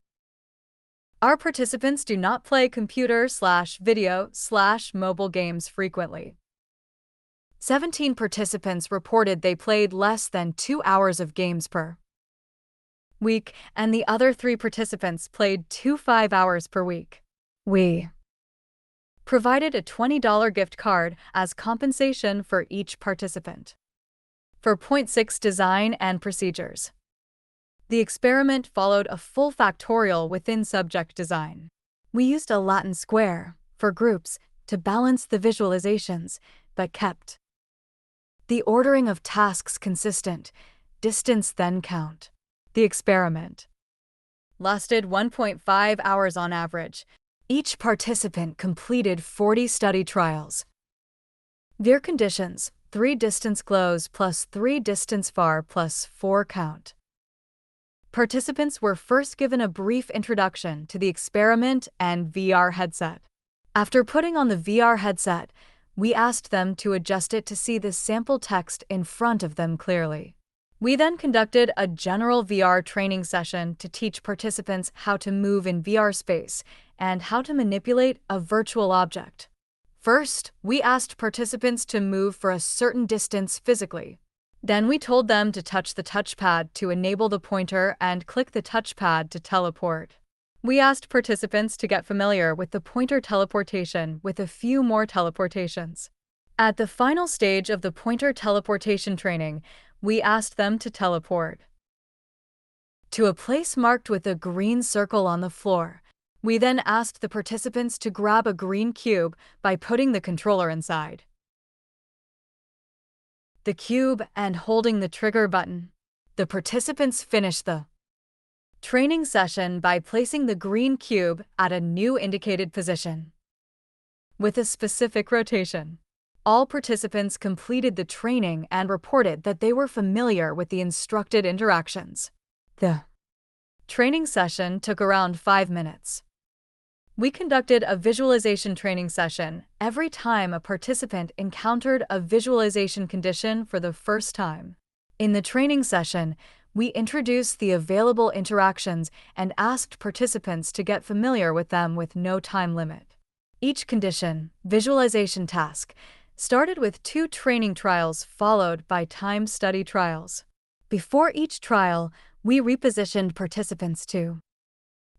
our participants do not play computer/video/mobile games frequently. 17 participants reported they played less than 2 hours of games per week, and the other 3 participants played 5 hours per week. We provided a $20 gift card as compensation for each participant. For 0.6 design and procedures, the experiment followed a full factorial within subject design. We used a Latin square for groups to balance the visualizations, but kept the ordering of tasks consistent, distance then count. The experiment lasted 1.5 hours on average. Each participant completed 40 study trials. Veer conditions: 3 distance close plus 3 distance far plus 4 count. Participants were first given a brief introduction to the experiment and VR headset. After putting on the VR headset, we asked them to adjust it to see the sample text in front of them clearly. We then conducted a general VR training session to teach participants how to move in VR space and how to manipulate a virtual object. First, we asked participants to move for a certain distance physically. Then we told them to touch the touchpad to enable the pointer and click the touchpad to teleport. We asked participants to get familiar with the pointer teleportation with a few more teleportations. At the final stage of the pointer teleportation training, we asked them to teleport to a place marked with a green circle on the floor. We then asked the participants to grab a green cube by putting the controller inside the cube and holding the trigger button. The participants finished the training session by placing the green cube at a new indicated position with a specific rotation. All participants completed the training and reported that they were familiar with the instructed interactions. The training session took around 5 minutes. We conducted a visualization training session every time a participant encountered a visualization condition for the first time. In the training session, we introduced the available interactions and asked participants to get familiar with them with no time limit. Each condition, visualization task, started with 2 training trials followed by time study trials. Before each trial, we repositioned participants to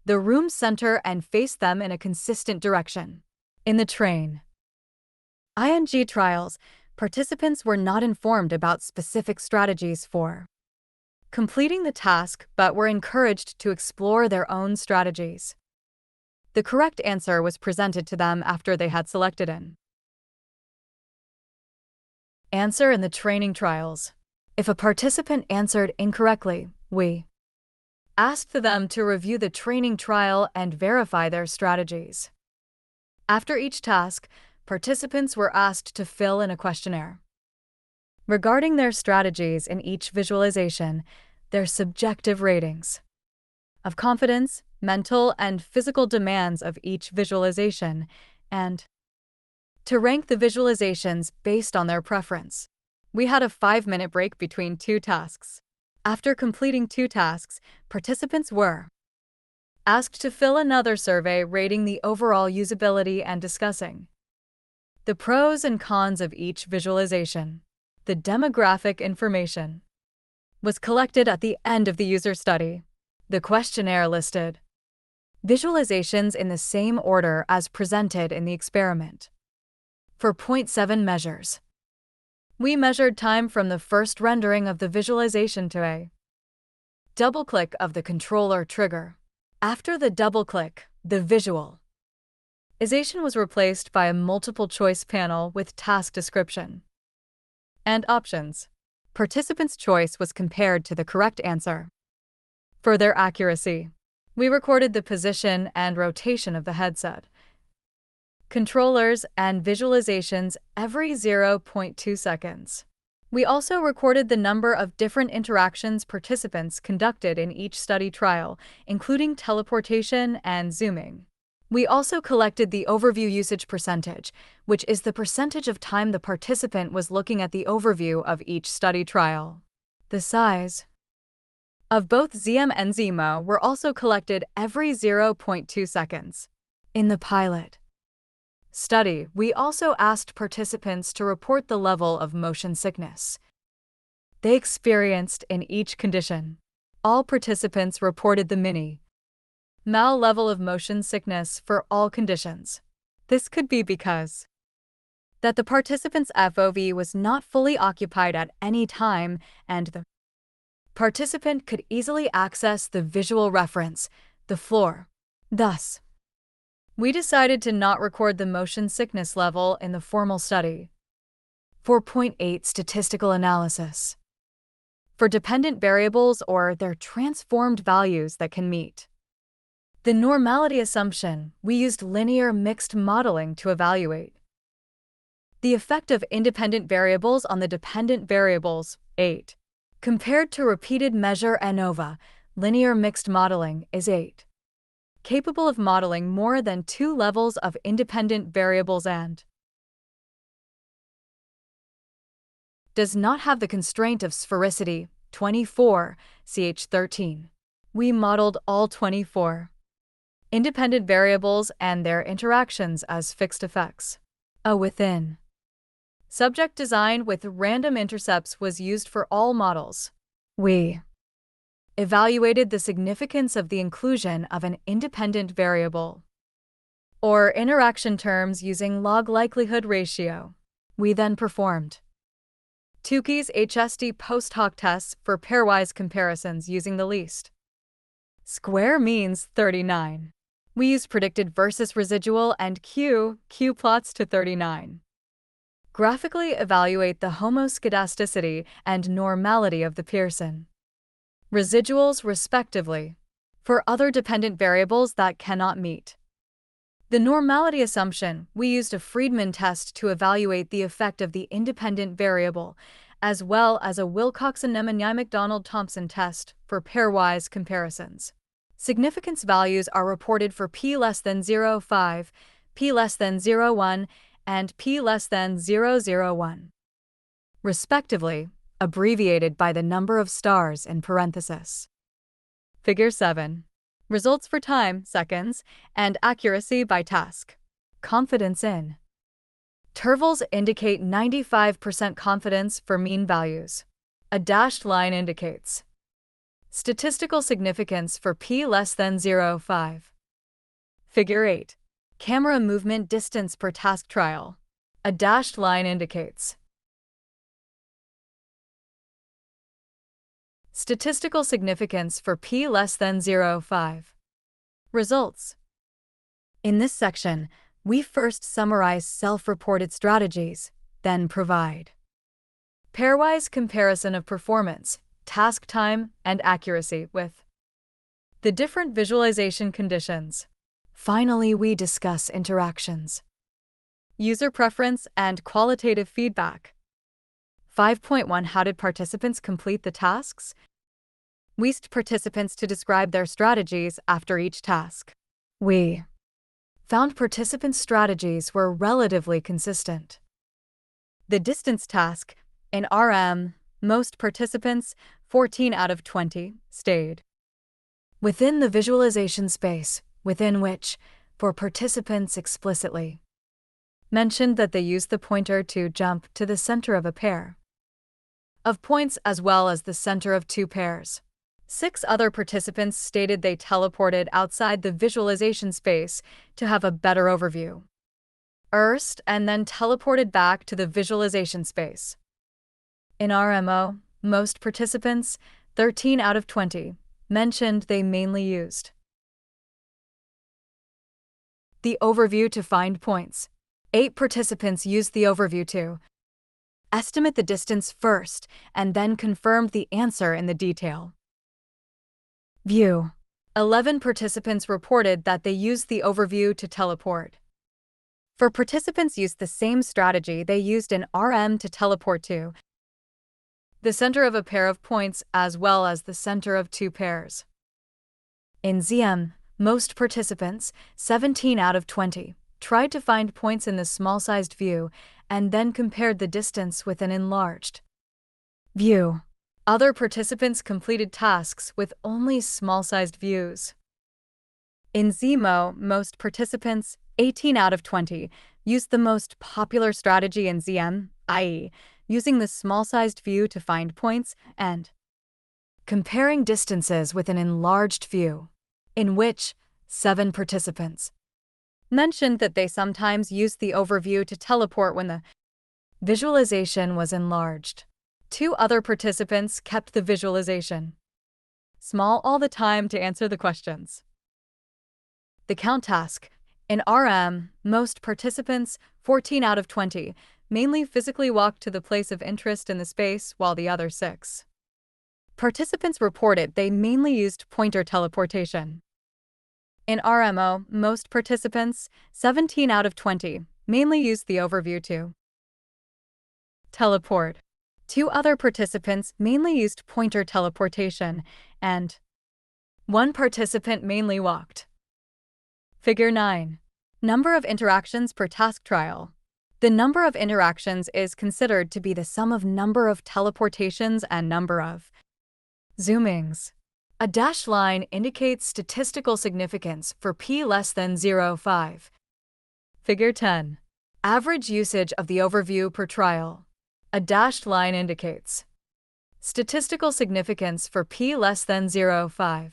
the room center and faced them in a consistent direction. In the ING trials, participants were not informed about specific strategies for completing the task but were encouraged to explore their own strategies. The correct answer was presented to them after they had selected an answer in the training trials. If a participant answered incorrectly, we asked them to review the training trial and verify their strategies. After each task, participants were asked to fill in a questionnaire regarding their strategies in each visualization, their subjective ratings of confidence, mental and physical demands of each visualization, and to rank the visualizations based on their preference. We had a 5-minute break between 2 tasks. After completing 2 tasks, participants were asked to fill another survey rating the overall usability and discussing the pros and cons of each visualization. The demographic information was collected at the end of the user study. The questionnaire listed visualizations in the same order as presented in the experiment. For 0.7 measures, we measured time from the first rendering of the visualization to a double-click of the controller trigger. After the double-click, the visualization was replaced by a multiple-choice panel with task description and options. Participants' choice was compared to the correct answer. For their accuracy, we recorded the position and rotation of the headset, controllers, and visualizations every 0.2 seconds. We also recorded the number of different interactions participants conducted in each study trial, including teleportation and zooming. We also collected the overview usage percentage, which is the percentage of time the participant was looking at the overview of each study trial. The size of both ZM and ZMO were also collected every 0.2 seconds. In the pilot study, we also asked participants to report the level of motion sickness they experienced in each condition. All participants reported the minimal level of motion sickness for all conditions. This could be because that the participant's FOV was not fully occupied at any time and the participant could easily access the visual reference, the floor. Thus, we decided to not record the motion sickness level in the formal study. 4.8 Statistical analysis for dependent variables or their transformed values that can meet the normality assumption. We used linear mixed modeling to evaluate the effect of independent variables on the dependent variables. 8. Compared to repeated measure ANOVA, Linear mixed modeling is 8. Capable of modeling more than 2 levels of independent variables and does not have the constraint of sphericity, 24, ch 13. We modeled all 24 independent variables and their interactions as fixed effects. A within subject design with random intercepts was used for all models. We evaluated the significance of the inclusion of an independent variable or interaction terms using log likelihood ratio. We then performed Tukey's HSD post hoc tests for pairwise comparisons using the least square means 39. We used predicted versus residual and Q plots to 39. Graphically evaluate the homoscedasticity and normality of the Pearson residuals respectively for other dependent variables that cannot meet the normality assumption. We used a Friedman test to evaluate the effect of the independent variable, as well as a Wilcoxon-Nemanja-McDonald-Thompson test for pairwise comparisons. Significance values are reported for p less than 0.5, p less than 0.1, and p less than 0.001, respectively, abbreviated by the number of stars in parenthesis. Figure 7. Results for time, seconds, and accuracy by task. Confidence in intervals indicate 95% confidence for mean values. A dashed line indicates statistical significance for p less than 0.5. Figure 8. Camera movement distance per task trial. A dashed line indicates statistical significance for p less than 0.5. Results. In this section, we first summarize self-reported strategies, then provide pairwise comparison of performance, task time, and accuracy with the different visualization conditions. Finally, we discuss interactions, user preference, and qualitative feedback. 5.1 How did participants complete the tasks? We asked participants to describe their strategies after each task. We found participants' strategies were relatively consistent. The distance task, in RM, most participants, 14 out of 20, stayed within the visualization space, within which, for participants explicitly mentioned that they used the pointer to jump to the center of a pair of points as well as the center of 2 pairs. 6 other participants stated they teleported outside the visualization space to have a better overview first and then teleported back to the visualization space. In RMO, most participants, 13 out of 20, mentioned they mainly used the overview to find points. 8 participants used the overview to estimate the distance first and then confirmed the answer in the detail view. 11 participants reported that they used the overview to teleport. 4 participants used the same strategy they used in RM to teleport to the center of a pair of points as well as the center of 2 pairs. In ZM, most participants, 17 out of 20, tried to find points in the small-sized view and then compared the distance with an enlarged view. Other participants completed tasks with only small-sized views. In ZMO, most participants, 18 out of 20, used the most popular strategy in ZM, i.e., using the small-sized view to find points and comparing distances with an enlarged view, in which 7 participants mentioned that they sometimes used the overview to teleport when the visualization was enlarged. 2 other participants kept the visualization small all the time to answer the questions. The count task. In RM, most participants, 14 out of 20, mainly physically walked to the place of interest in the space, while the other 6 participants reported they mainly used pointer teleportation. In RMO, most participants, 17 out of 20, mainly used the overview to teleport. 2 other participants mainly used pointer teleportation, and One participant mainly walked. Figure 9. Number of interactions per task trial. The number of interactions is considered to be the sum of number of teleportations and number of zoomings. A dashed line indicates statistical significance for p less than 0.5. Figure 10. Average usage of the overview per trial. A dashed line indicates statistical significance for p less than 0.5.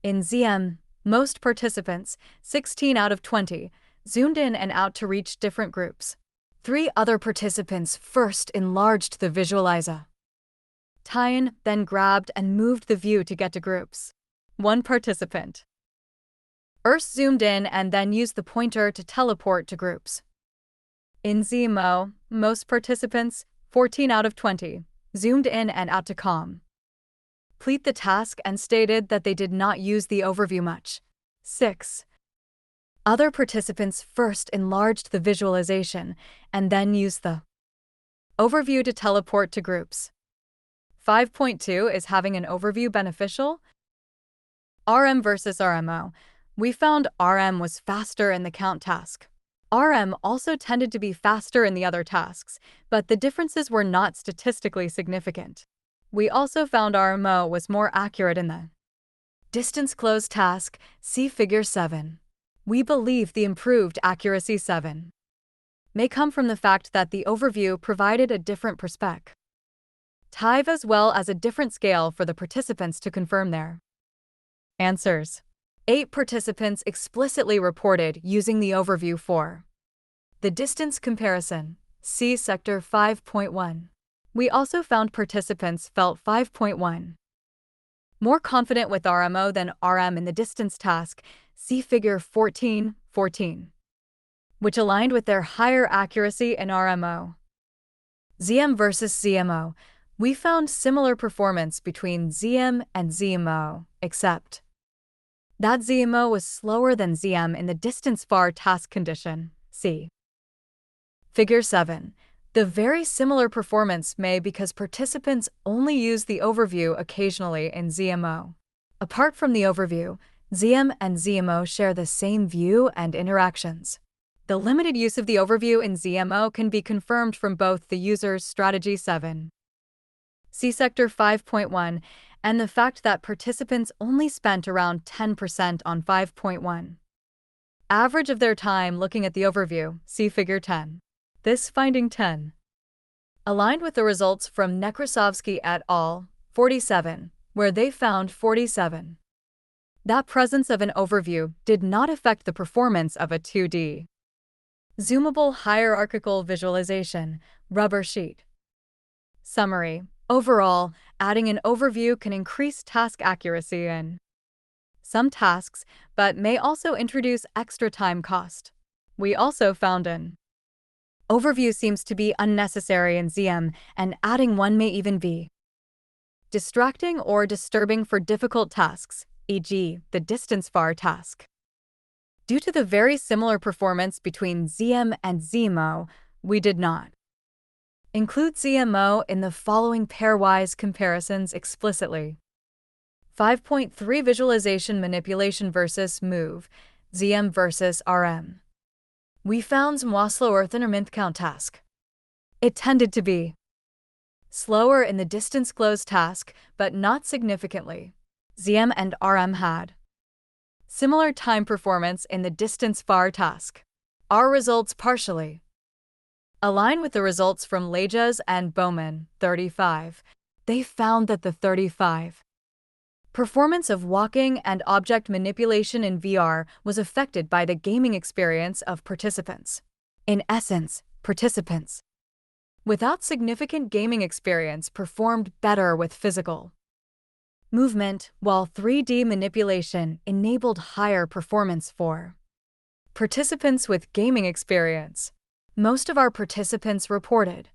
In ZM, most participants, 16 out of 20, zoomed in and out to reach different groups. 3 other participants first enlarged the visualizer. Tyen then grabbed and moved the view to get to groups. 1 participant zoomed in and then used the pointer to teleport to groups. In ZMO, most participants, 14 out of 20, zoomed in and out to complete the task and stated that they did not use the overview much. 6 other participants first enlarged the visualization and then used the overview to teleport to groups. 5.2 is having an overview beneficial? RM versus RMO. We found RM was faster in the count task. RM also tended to be faster in the other tasks, but the differences were not statistically significant. We also found RMO was more accurate in the distance closed task, see Figure 7. We believe the improved accuracy 7 may come from the fact that the overview provided a different perspective, as well as a different scale for the participants to confirm their answers. 8 participants explicitly reported using the overview for the distance comparison, see Sector 5.1. We also found participants felt 5.1 more confident with RMO than RM in the distance task, see Figure 14, which aligned with their higher accuracy in RMO. ZM versus ZMO. We found similar performance between ZM and ZMO, except that ZMO was slower than ZM in the distance far task condition, see Figure 7. The very similar performance may because participants only use the overview occasionally in ZMO. Apart from the overview, ZM and ZMO share the same view and interactions. The limited use of the overview in ZMO can be confirmed from both the user's strategy 7. See Sector 5.1 and the fact that participants only spent around 10% on 5.1. Average of their time looking at the overview, see Figure 10. This finding 10 aligned with the results from Nekrasovsky et al. 47, where they found 47. That presence of an overview did not affect the performance of a 2D zoomable hierarchical visualization, rubber sheet. Summary. Overall, adding an overview can increase task accuracy in some tasks, but may also introduce extra time cost. We also found an overview seems to be unnecessary in ZM, and adding one may even be distracting or disturbing for difficult tasks, e.g., the distance far task. Due to the very similar performance between ZM and ZMO, we did not include ZMO in the following pairwise comparisons explicitly. 5.3 Visualization Manipulation versus Move, ZM versus RM. We found ZMO slower than our count task. It tended to be slower in the distance closed task, but not significantly. ZM and RM had similar time performance in the distance far task. Our results partially align with the results from Lejas and Bowman, 35. They found that the 35 performance of walking and object manipulation in VR was affected by the gaming experience of participants. In essence, participants without significant gaming experience performed better with physical movement, while 3D manipulation enabled higher performance for participants with gaming experience. Most of our participants reported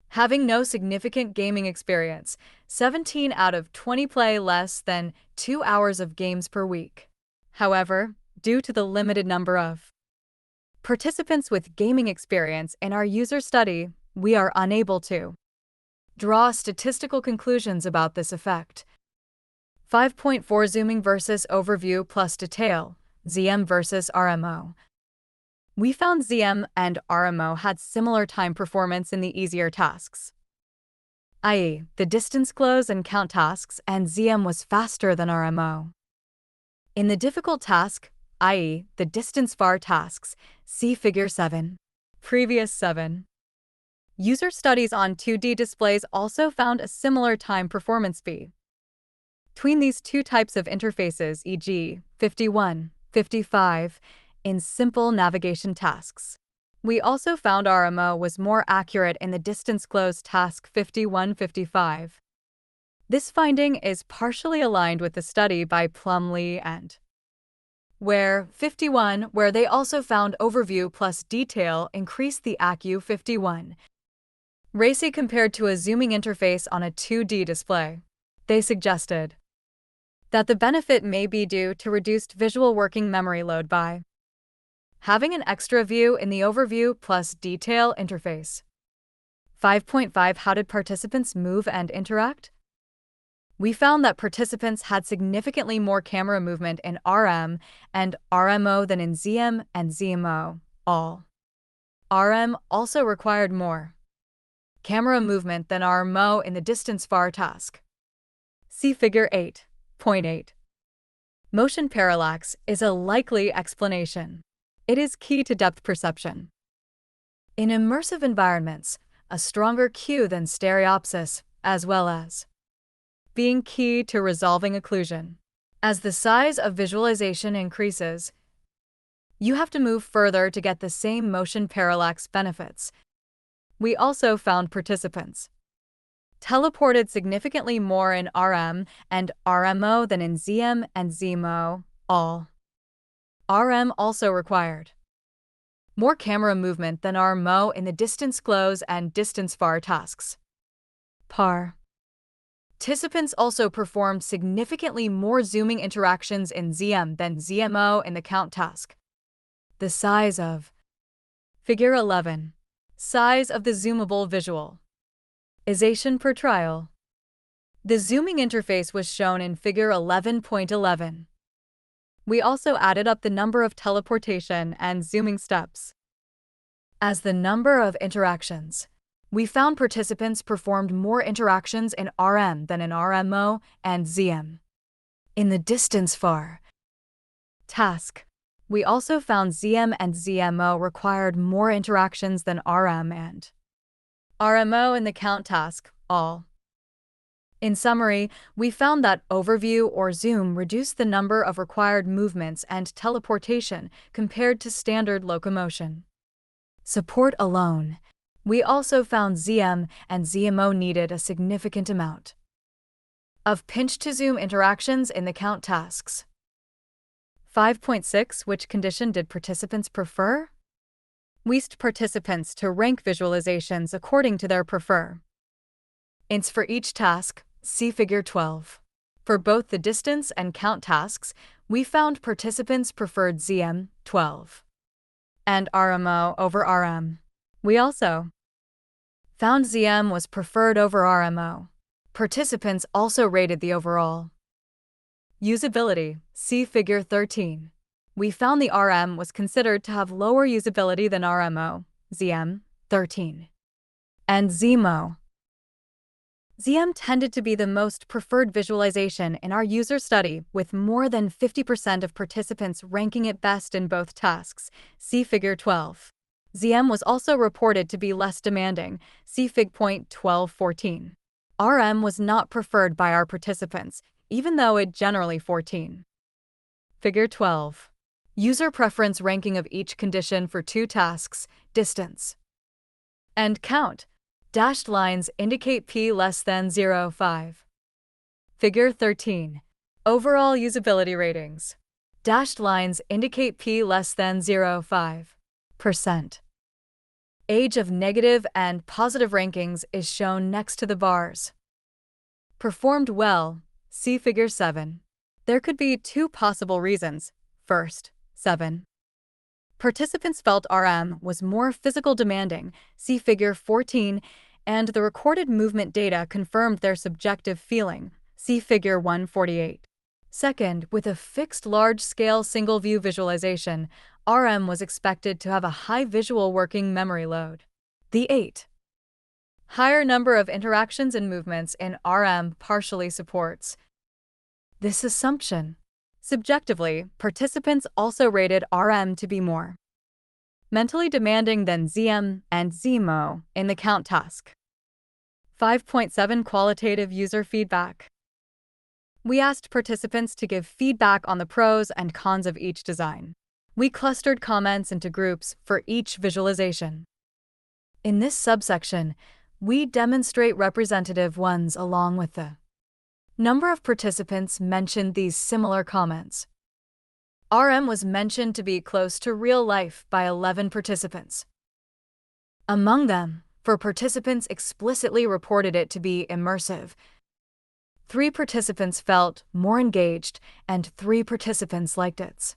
having no significant gaming experience. 17 out of 20 play less than 2 hours of games per week. However, due to the limited number of participants with gaming experience in our user study, we are unable to draw statistical conclusions about this effect. 5.4 Zooming versus Overview plus Detail, ZM versus RMO. We found ZM and RMO had similar time performance in the easier tasks, i.e., the distance close and count tasks, and ZM was faster than RMO. In the difficult task, i.e., the distance far tasks, see Figure 7. Previous 7. User studies on 2D displays also found a similar time performance fee between these two types of interfaces, e.g., 51, 55, in simple navigation tasks. We also found RMO was more accurate in the distance close task 51-55. This finding is partially aligned with the study by Plumlee and where they also found Overview plus Detail increased the ACU 51 RACI compared to a zooming interface on a 2D display. They suggested that the benefit may be due to reduced visual working memory load by having an extra view in the Overview plus Detail interface. 5.5 How did participants move and interact? We found that participants had significantly more camera movement in RM and RMO than in ZM and ZMO, all. RM also required more camera movement than RMO in the distance far task. See Figure 8.8. Motion parallax is a likely explanation. It is key to depth perception. In immersive environments, a stronger cue than stereopsis, as well as being key to resolving occlusion. As the size of visualization increases, you have to move further to get the same motion parallax benefits. We also found participants teleported significantly more in RM and RMO than in ZM and ZMO, all. RM also required more camera movement than RMO in the distance close and distance far tasks. Participants also performed significantly more zooming interactions in ZM than ZMO in the count task. The size of Figure 11. Size of the zoomable visualization per trial. The zooming interface was shown in Figure 11.11. We also added up the number of teleportation and zooming steps as the number of interactions. We found participants performed more interactions in RM than in RMO and ZM. In the distance far task, we also found ZM and ZMO required more interactions than RM and RMO in the count task, all. In summary, we found that overview or zoom reduced the number of required movements and teleportation compared to standard locomotion. Support alone. We also found ZM and ZMO needed a significant amount of pinch-to-zoom interactions in the count tasks. 5.6 Which condition did participants prefer? We asked participants to rank visualizations according to their prefer. Ints for each task, see Figure 12. For both the distance and count tasks, we found participants preferred ZM, 12, and RMO over RM. We also found ZM was preferred over RMO. Participants also rated the overall usability, see Figure 13. We found the RM was considered to have lower usability than RMO, ZM, 13, and ZMO. ZM tended to be the most preferred visualization in our user study, with more than 50% of participants ranking it best in both tasks, see Figure 12. ZM was also reported to be less demanding, see Fig. 12.14. RM was not preferred by our participants, even though it generally 14. Figure 12. User preference ranking of each condition for two tasks, distance and count. Dashed lines indicate p less than 0.5. Figure 13. Overall usability ratings. Dashed lines indicate p less than 0.5%. Age of negative and positive rankings is shown next to the bars. Performed well, see Figure 7. There could be two possible reasons. First, 7. Participants felt RM was more physical demanding, see Figure 14, and the recorded movement data confirmed their subjective feeling, See Figure 148. Second, with a fixed large-scale single-view visualization, RM was expected to have a high visual working memory load. The 8. Higher number of interactions and movements in RM partially supports this assumption. Subjectively, participants also rated RM to be more mentally demanding than ZM and ZMO in the count task. 5.7 Qualitative user feedback. We asked participants to give feedback on the pros and cons of each design. We clustered comments into groups for each visualization. In this subsection, we demonstrate representative ones along with the number of participants mentioned these similar comments. RM was mentioned to be close to real life by 11 participants. Among them, 4 participants explicitly reported it to be immersive. 3 participants felt more engaged, and 3 participants liked its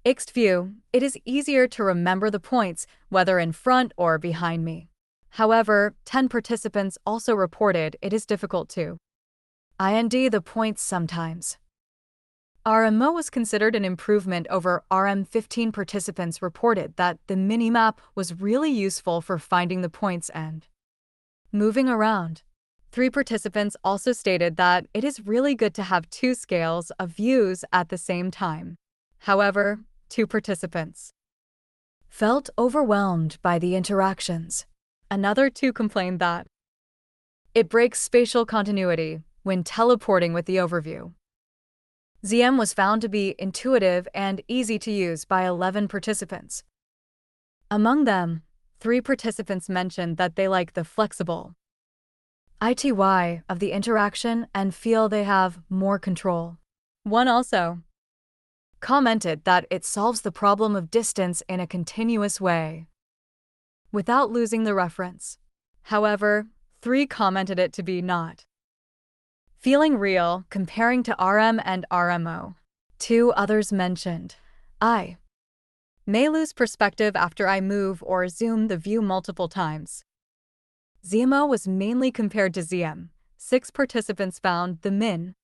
Xed view. It is easier to remember the points, whether in front or behind me. However, 10 participants also reported it is difficult to IND the points sometimes. RMO was considered an improvement over RM. 15 participants reported that the minimap was really useful for finding the points and moving around. 3 participants also stated that it is really good to have 2 scales of views at the same time. However, 2 participants felt overwhelmed by the interactions. Another 2 complained that it breaks spatial continuity when teleporting with the overview. ZM was found to be intuitive and easy to use by 11 participants. Among them, 3 participants mentioned that they like the flexible ITY of the interaction and feel they have more control. One also commented that it solves the problem of distance in a continuous way without losing the reference. However, 3 commented it to be not feeling real comparing to RM and RMO. 2 others mentioned, I may lose perspective after I move or zoom the view multiple times. ZMO was mainly compared to ZM. 6 participants found the min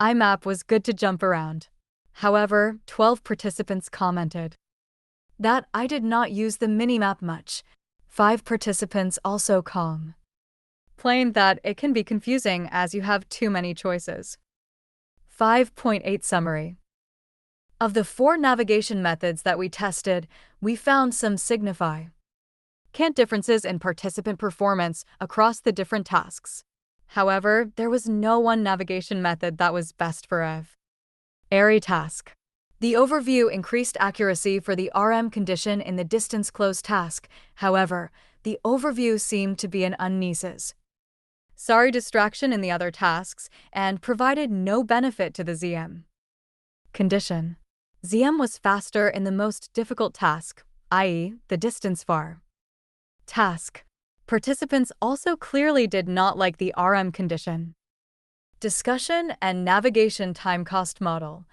IMAP was good to jump around. However, 12 participants commented that I did not use the minimap much. 5 participants also complained that it can be confusing as you have too many choices. 5.8 Summary. Of the 4 navigation methods that we tested, we found some significant differences in participant performance across the different tasks. However, there was no one navigation method that was best for every task. The overview increased accuracy for the RM condition in the distance close task. However, the overview seemed to be an unnecessary distraction in the other tasks and provided no benefit to the ZM condition. ZM was faster in the most difficult task, i.e., the distance far task. Participants also clearly did not like the RM condition. Discussion and navigation time cost model.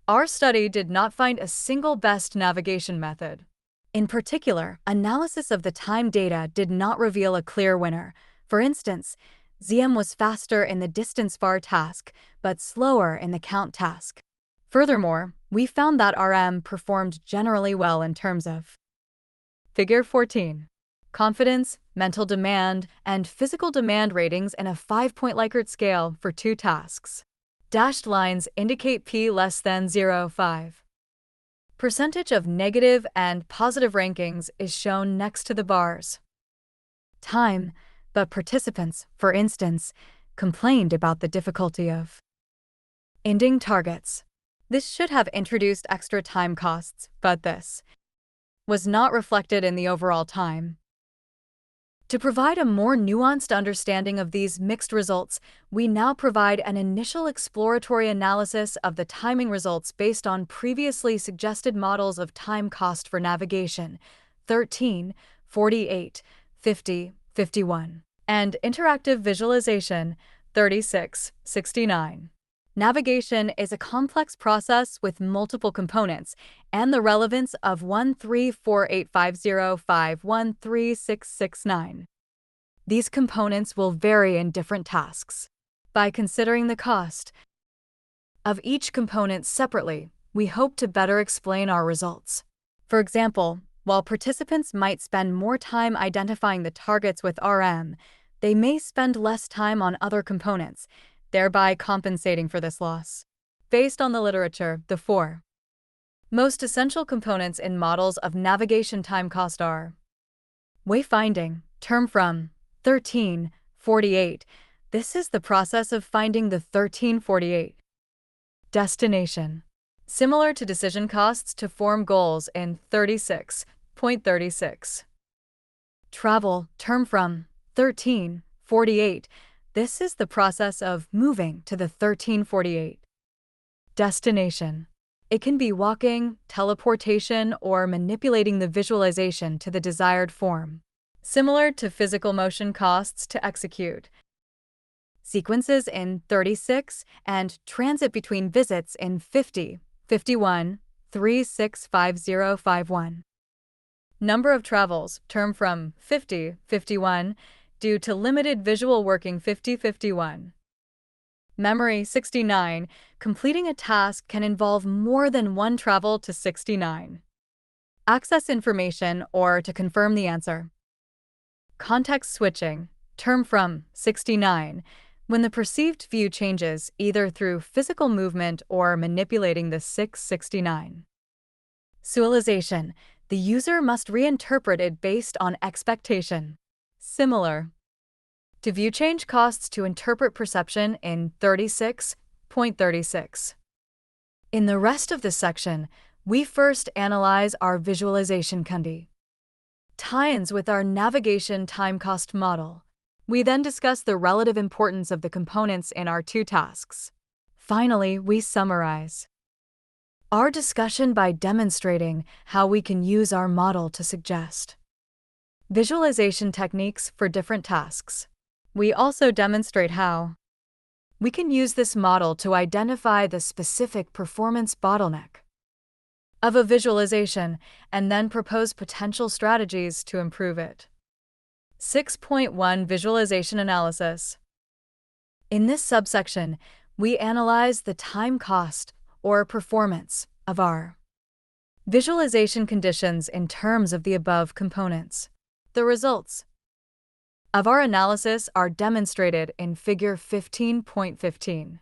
Our study did not find a single best navigation method. In particular, analysis of the time data did not reveal a clear winner. For instance, ZM was faster in the distance far task, but slower in the count task. Furthermore, we found that RM performed generally well in terms of Figure 14. Confidence, mental demand, and physical demand ratings in a 5-point Likert scale for 2 tasks. Dashed lines indicate p less than 0.5. Percentage of negative and positive rankings is shown next to the bars. Time, but participants, for instance, complained about the difficulty of ending targets. This should have introduced extra time costs, but this was not reflected in the overall time. To provide a more nuanced understanding of these mixed results, we now provide an initial exploratory analysis of the timing results based on previously suggested models of time cost for navigation 13, 48, 50, 51, and interactive visualization 36, 69. Navigation is a complex process with multiple components, and the relevance of 1348505136669. These components will vary in different tasks. By considering the cost of each component separately, we hope to better explain our results. For example, while participants might spend more time identifying the targets with RM, they may spend less time on other components, thereby compensating for this loss. Based on the literature, the four most essential components in models of navigation time cost are wayfinding, term from 1348. This is the process of finding the 1348. Destination. Similar to decision costs to form goals in 36.36. Travel, term from 1348. This is the process of moving to the 1348. Destination. It can be walking, teleportation, or manipulating the visualization to the desired form. Similar to physical motion costs to execute. Sequences in 36 and transit between visits in 50, 51, 365051. Number of travels, term from 50, 51, due to limited visual working 50, 51. Memory 69. Completing a task can involve more than one travel to 69. Access information or to confirm the answer. Context switching, term from 69. When the perceived view changes either through physical movement or manipulating the 669. Sualization. The user must reinterpret it based on expectation. Similar to view change costs to interpret perception in 36.36. In the rest of this section, we first analyze our visualization kundi. Tie-ins with our navigation time cost model. We then discuss the relative importance of the components in our two tasks. Finally, we summarize our discussion by demonstrating how we can use our model to suggest visualization techniques for different tasks. We also demonstrate how we can use this model to identify the specific performance bottleneck of a visualization and then propose potential strategies to improve it. 6.1 Visualization Analysis. In this subsection, we analyze the time cost or performance of our visualization conditions in terms of the above components. The results of our analysis are demonstrated in Figure 15.15.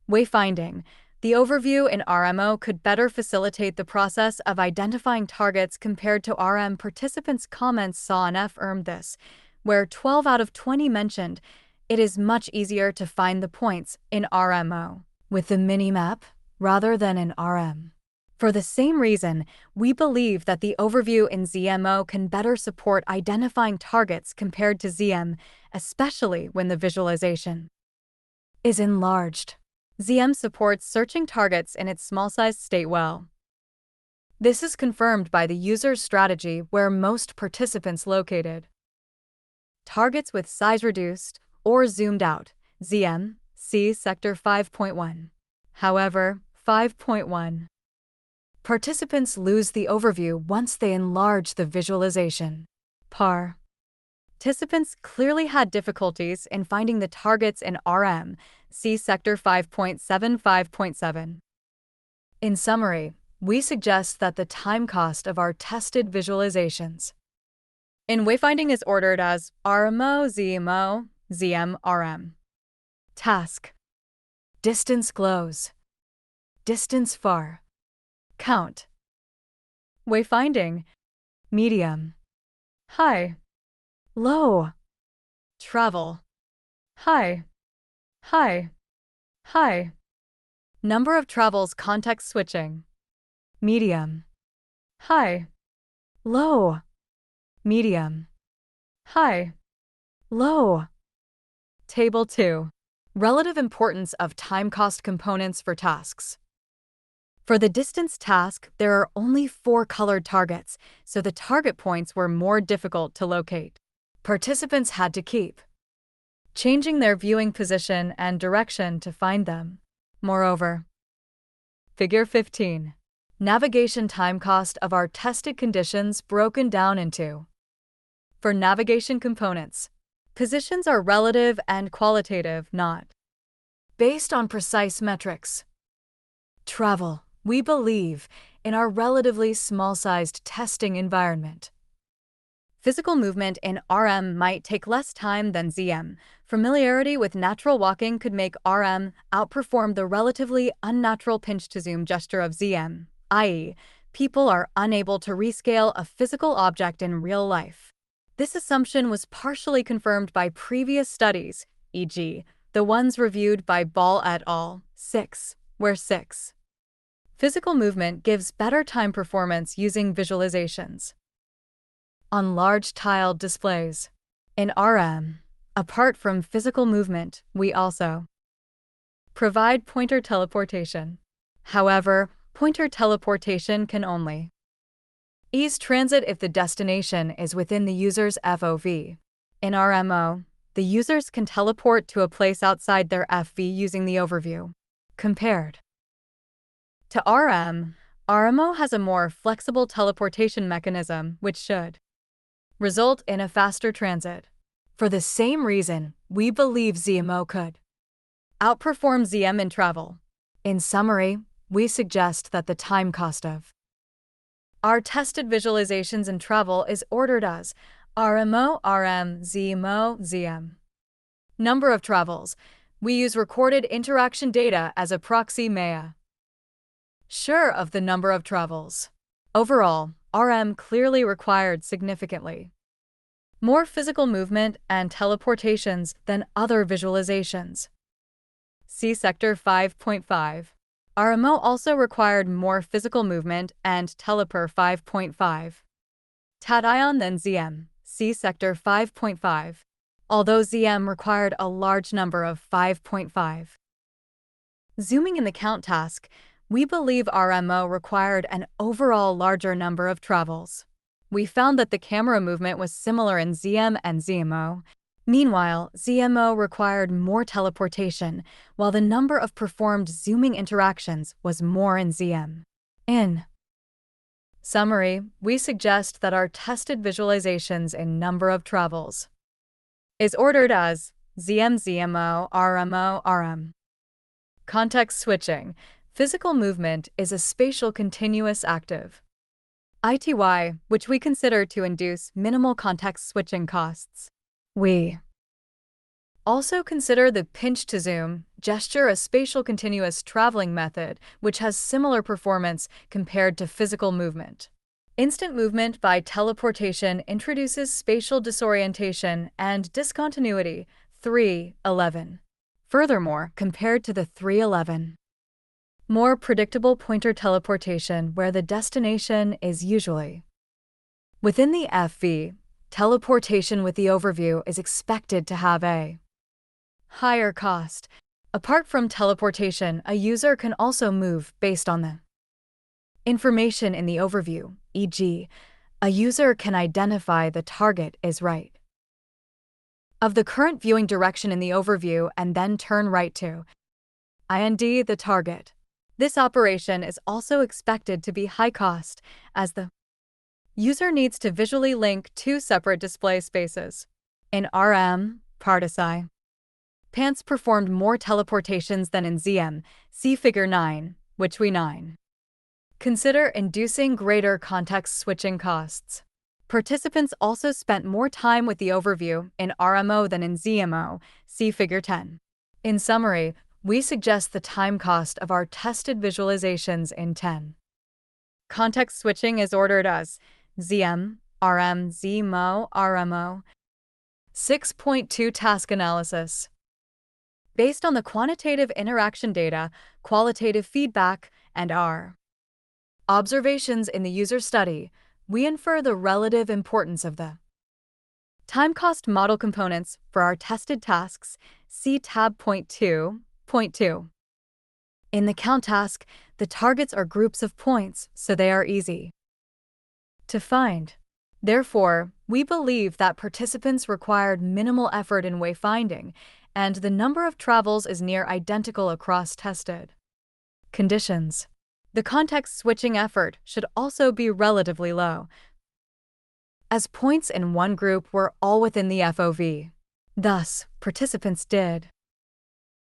Wayfinding. The overview in RMO could better facilitate the process of identifying targets compared to RM participants' comments saw in FERM this, where 12 out of 20 mentioned it is much easier to find the points in RMO with the minimap rather than in RM. For the same reason, we believe that the overview in ZMO can better support identifying targets compared to ZM, especially when the visualization is enlarged. ZM supports searching targets in its small-sized state well. This is confirmed by the user's strategy where most participants located targets with size reduced or zoomed out, ZM, see Sector 5.1. However, 5.1. Participants lose the overview once they enlarge the visualization. Participants clearly had difficulties in finding the targets in RM, see Sector 5.7.5.7. In summary, we suggest that the time cost of our tested visualizations in wayfinding is ordered as RMO, ZMO, ZM, RM. Task. Distance close. Distance far. Count. Wayfinding. Medium. High. Low. Travel. High. High. High. Number of travels context switching. Medium. High. Low. Medium. High. Low. Table 2. Relative importance of time cost components for tasks. For the distance task, there are only 4 colored targets, so the target points were more difficult to locate. Participants had to keep changing their viewing position and direction to find them. Moreover, Figure 15. Navigation time cost of our tested conditions broken down into. For navigation components, Positions are relative and qualitative, not based on precise metrics. Travel. We believe in our relatively small-sized testing environment. Physical movement in RM might take less time than ZM. Familiarity with natural walking could make RM outperform the relatively unnatural pinch-to-zoom gesture of ZM, i.e., people are unable to rescale a physical object in real life. This assumption was partially confirmed by previous studies, e.g., the ones reviewed by Ball et al. 6, where 6. Physical movement gives better time performance using visualizations on large tiled displays. In RM, apart from physical movement, we also provide pointer teleportation. However, pointer teleportation can only ease transit if the destination is within the user's FOV. In RMO, the users can teleport to a place outside their FV using the overview. Compared to RM, RMO has a more flexible teleportation mechanism, which should result in a faster transit. For the same reason, we believe ZMO could outperform ZM in travel. In summary, we suggest that the time cost of our tested visualizations in travel is ordered as RMO, RM, ZMO, ZM. Number of travels. We use recorded interaction data as a proxy MEA. Sure of the number of travels. Overall, RM clearly required significantly more physical movement and teleportations than other visualizations. See Sector 5.5. RMO also required more physical movement and teleper 5.5 tation than ZM. See Sector 5.5. Although ZM required a large number of 5.5. Zooming in the count task, we believe RMO required an overall larger number of travels. We found that the camera movement was similar in ZM and ZMO. Meanwhile, ZMO required more teleportation, while the number of performed zooming interactions was more in ZM. In summary, we suggest that our tested visualizations in number of travels is ordered as ZM, ZMO, RMO, RM. Context switching. Physical movement is a spatial continuous active ITY, which we consider to induce minimal context switching costs. We also consider the pinch-to-zoom gesture a spatial continuous traveling method, which has similar performance compared to physical movement. Instant movement by teleportation introduces spatial disorientation and discontinuity, 3.11. Furthermore, compared to the 3.11, more predictable pointer teleportation where the destination is usually within the FV, teleportation with the overview is expected to have a higher cost. Apart from teleportation, a user can also move based on the information in the overview, e.g., a user can identify the target is right of the current viewing direction in the overview and then turn right to IND the target. This operation is also expected to be high cost, as the user needs to visually link two separate display spaces. In RM, participants performed more teleportations than in ZM, see Figure 9, which we consider inducing greater context switching costs. Participants also spent more time with the overview in RMO than in ZMO, see Figure 10. In summary, we suggest the time cost of our tested visualizations in 10. Context switching is ordered as ZM, RM, ZMO, RMO. 6.2 Task analysis. Based on the quantitative interaction data, qualitative feedback, and our observations in the user study, we infer the relative importance of the time cost model components for our tested tasks, see tab point 2. Point 2. In the count task, the targets are groups of points, so they are easy to find. Therefore, we believe that participants required minimal effort in wayfinding, and the number of travels is near identical across tested conditions. The context switching effort should also be relatively low, as points in one group were all within the FOV. Thus, participants did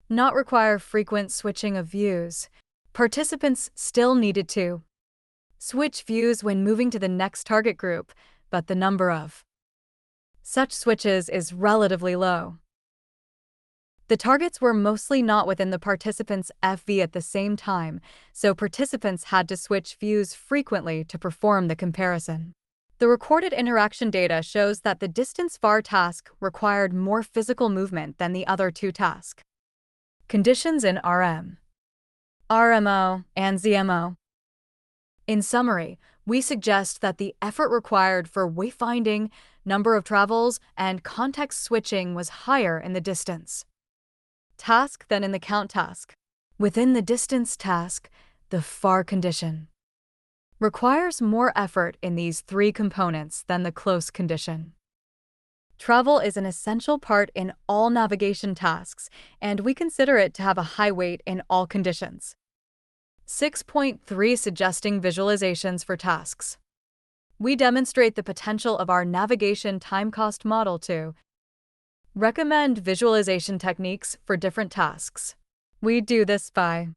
not require frequent switching of views. Participants still needed to switch views when moving to the next target group, but the number of such switches is relatively low. The targets were mostly not within the participants' FV at the same time, so participants had to switch views frequently to perform the comparison. The recorded interaction data shows that the distance var task required more physical movement than the other two tasks. Conditions in RM, RMO, and ZMO. In summary, we suggest that the effort required for wayfinding, number of travels, and context switching was higher in the distance task than in the count task. Within the distance task, the far condition requires more effort in these three components than the close condition. Travel is an essential part in all navigation tasks, and we consider it to have a high weight in all conditions. 6.3 Suggesting visualizations for tasks. We demonstrate the potential of our navigation time-cost model to recommend visualization techniques for different tasks. We do this by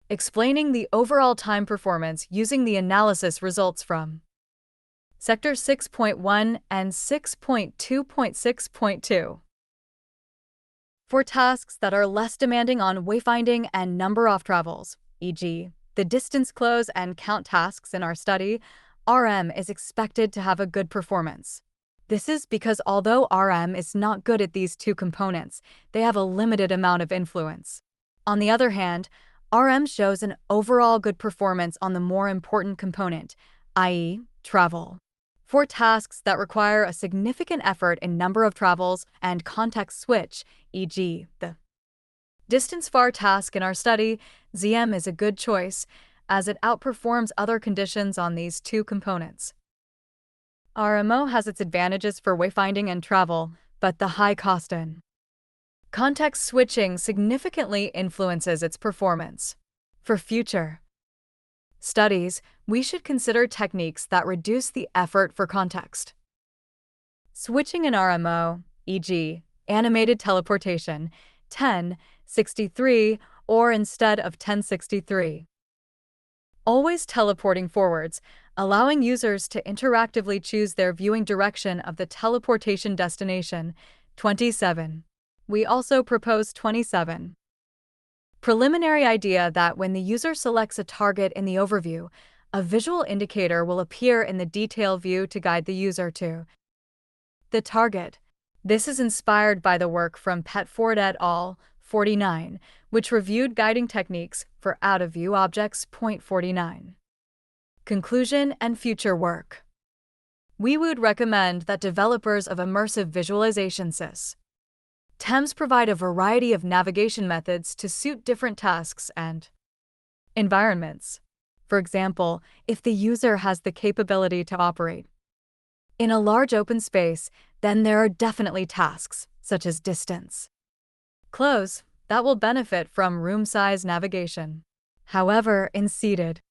explaining the overall time performance using the analysis results from Sector 6.1 and 6.2.6.2. For tasks that are less demanding on wayfinding and number of travels, e.g., the distance close and count tasks in our study, RM is expected to have a good performance. This is because although RM is not good at these two components, they have a limited amount of influence. On the other hand, RM shows an overall good performance on the more important component, i.e., travel. For tasks that require a significant effort in number of travels and context switch, e.g., the distance var task in our study, ZM is a good choice, as it outperforms other conditions on these two components. RMO has its advantages for wayfinding and travel, but the high cost in context switching significantly influences its performance. For future studies, we should consider techniques that reduce the effort for context switching in RMO, e.g., animated teleportation, 1063, or instead of 1063. Always teleporting forwards, allowing users to interactively choose their viewing direction of the teleportation destination, 27. We also propose 27. Preliminary idea that when the user selects a target in the overview, a visual indicator will appear in the detail view to guide the user to the target. This is inspired by the work from Petford et al., 49, which reviewed guiding techniques for out-of-view objects, point 49. Conclusion and future work. We would recommend that developers of immersive visualization systems provide a variety of navigation methods to suit different tasks and environments. For example, if the user has the capability to operate in a large open space, then there are definitely tasks, such as distance close, that will benefit from room size navigation. However, in seated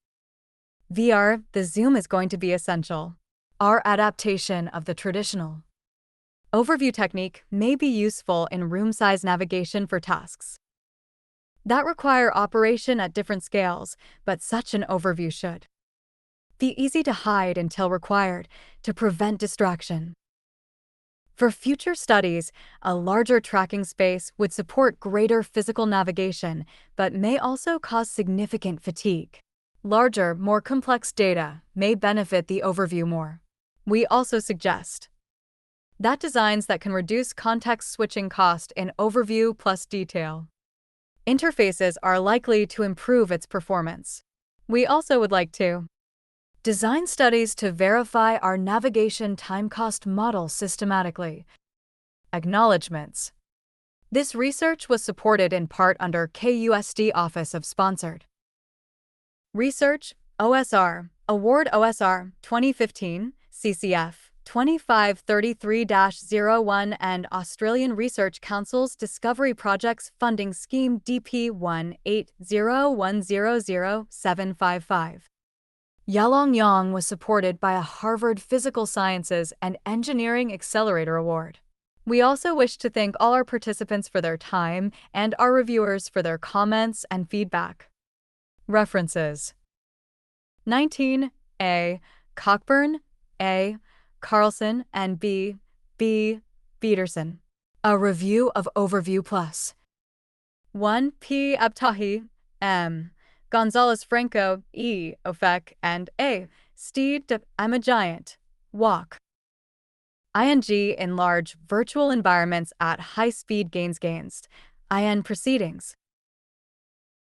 VR, the zoom is going to be essential. Our adaptation of the traditional overview technique may be useful in room size navigation for tasks that require operation at different scales, but such an overview should be easy to hide until required to prevent distraction. For future studies, a larger tracking space would support greater physical navigation, but may also cause significant fatigue. Larger, more complex data may benefit the overview more. We also suggest that designs that can reduce context switching cost in Overview+Detail interfaces are likely to improve its performance. We also would like to design studies to verify our navigation time-cost model systematically. Acknowledgements. This research was supported in part under KUSD Office of Sponsored Research, OSR, Award OSR, 2015, CCF, 2533-01 and Australian Research Council's Discovery Projects Funding Scheme DP 180100755. Yalong was supported by a Harvard Physical Sciences and Engineering Accelerator Award. We also wish to thank all our participants for their time and our reviewers for their comments and feedback. References: 19. A. Cockburn, A. Carlson, and B. Peterson. A review of Overview+. 1. P. Abtahi, M. Gonzalez Franco, E. Ofek, and A. Steed. I'm a Giant. Walk. ING in large virtual environments at high-speed gains. IN proceedings.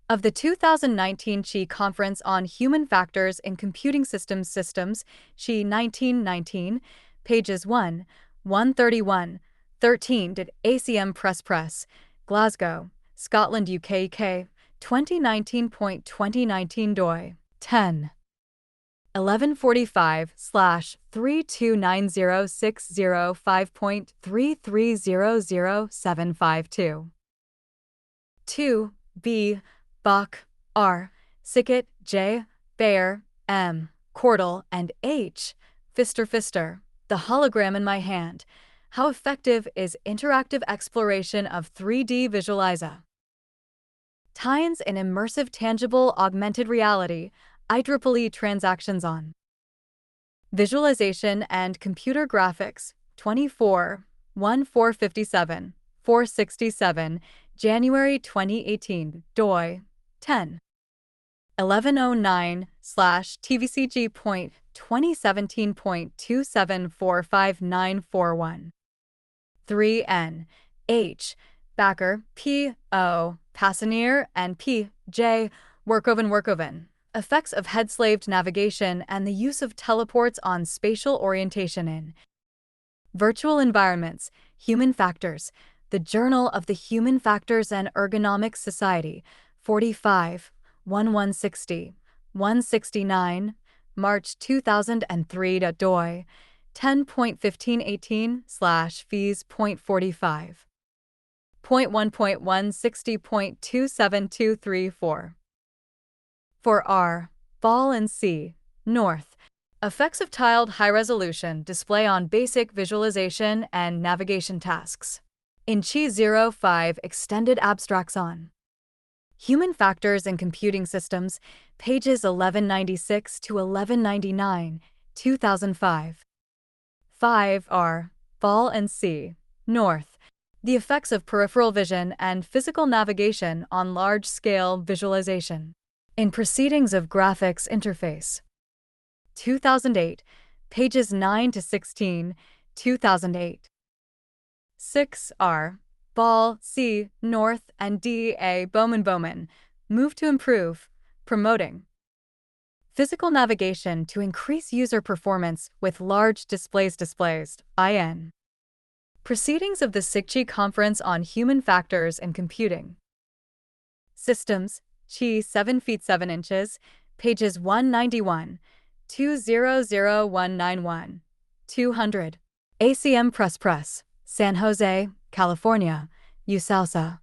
Of the 2019 CHI Conference on Human Factors in Computing Systems CHI 1919, pages 131, 13 did ACM Press, Glasgow, Scotland UK 2019.2019 doi 10. 1145/3290605.3300752. 2. B. Bach, R. Sickett, J. Beyer, M. Cordeil, and H. Pfister. The Hologram in My Hand. How effective is interactive exploration of 3D visualizer? Tie-ins in immersive tangible augmented reality, IEEE transactions on visualization and computer graphics, 24, 1457, 467, January 2018, doi 10. 1109/tvcg.2017.27459141. 3N. H. Backer, P. O. Passanier, and P. J. Workoven. Effects of head-slaved navigation and the use of teleports on spatial orientation in virtual environments, human factors. The Journal of the Human Factors and Ergonomics Society, 45, 1160, 169, March 2003 doi 10.1518/fees.45. 1.160.27234. For R. Ball and C. North. Effects of tiled high-resolution display on basic visualization and navigation tasks. In CHI 05 Extended Abstracts on Human Factors in Computing Systems, pages 1196 to 1199, 2005. 5. R. Ball and C. North. The Effects of Peripheral Vision and Physical Navigation on Large-Scale Visualization. In Proceedings of Graphics Interface. 2008, pages 9 to 16, 2008. 6. R. Ball, C. North, and D. A. Bowman. Move to improve, promoting physical navigation to increase user performance with large displays. IN. Proceedings of the SIGCHI Conference on Human Factors in Computing Systems, CHI 7 feet 7 inches, pages 191, 200191, 200. ACM Press, San Jose, California, USALSA.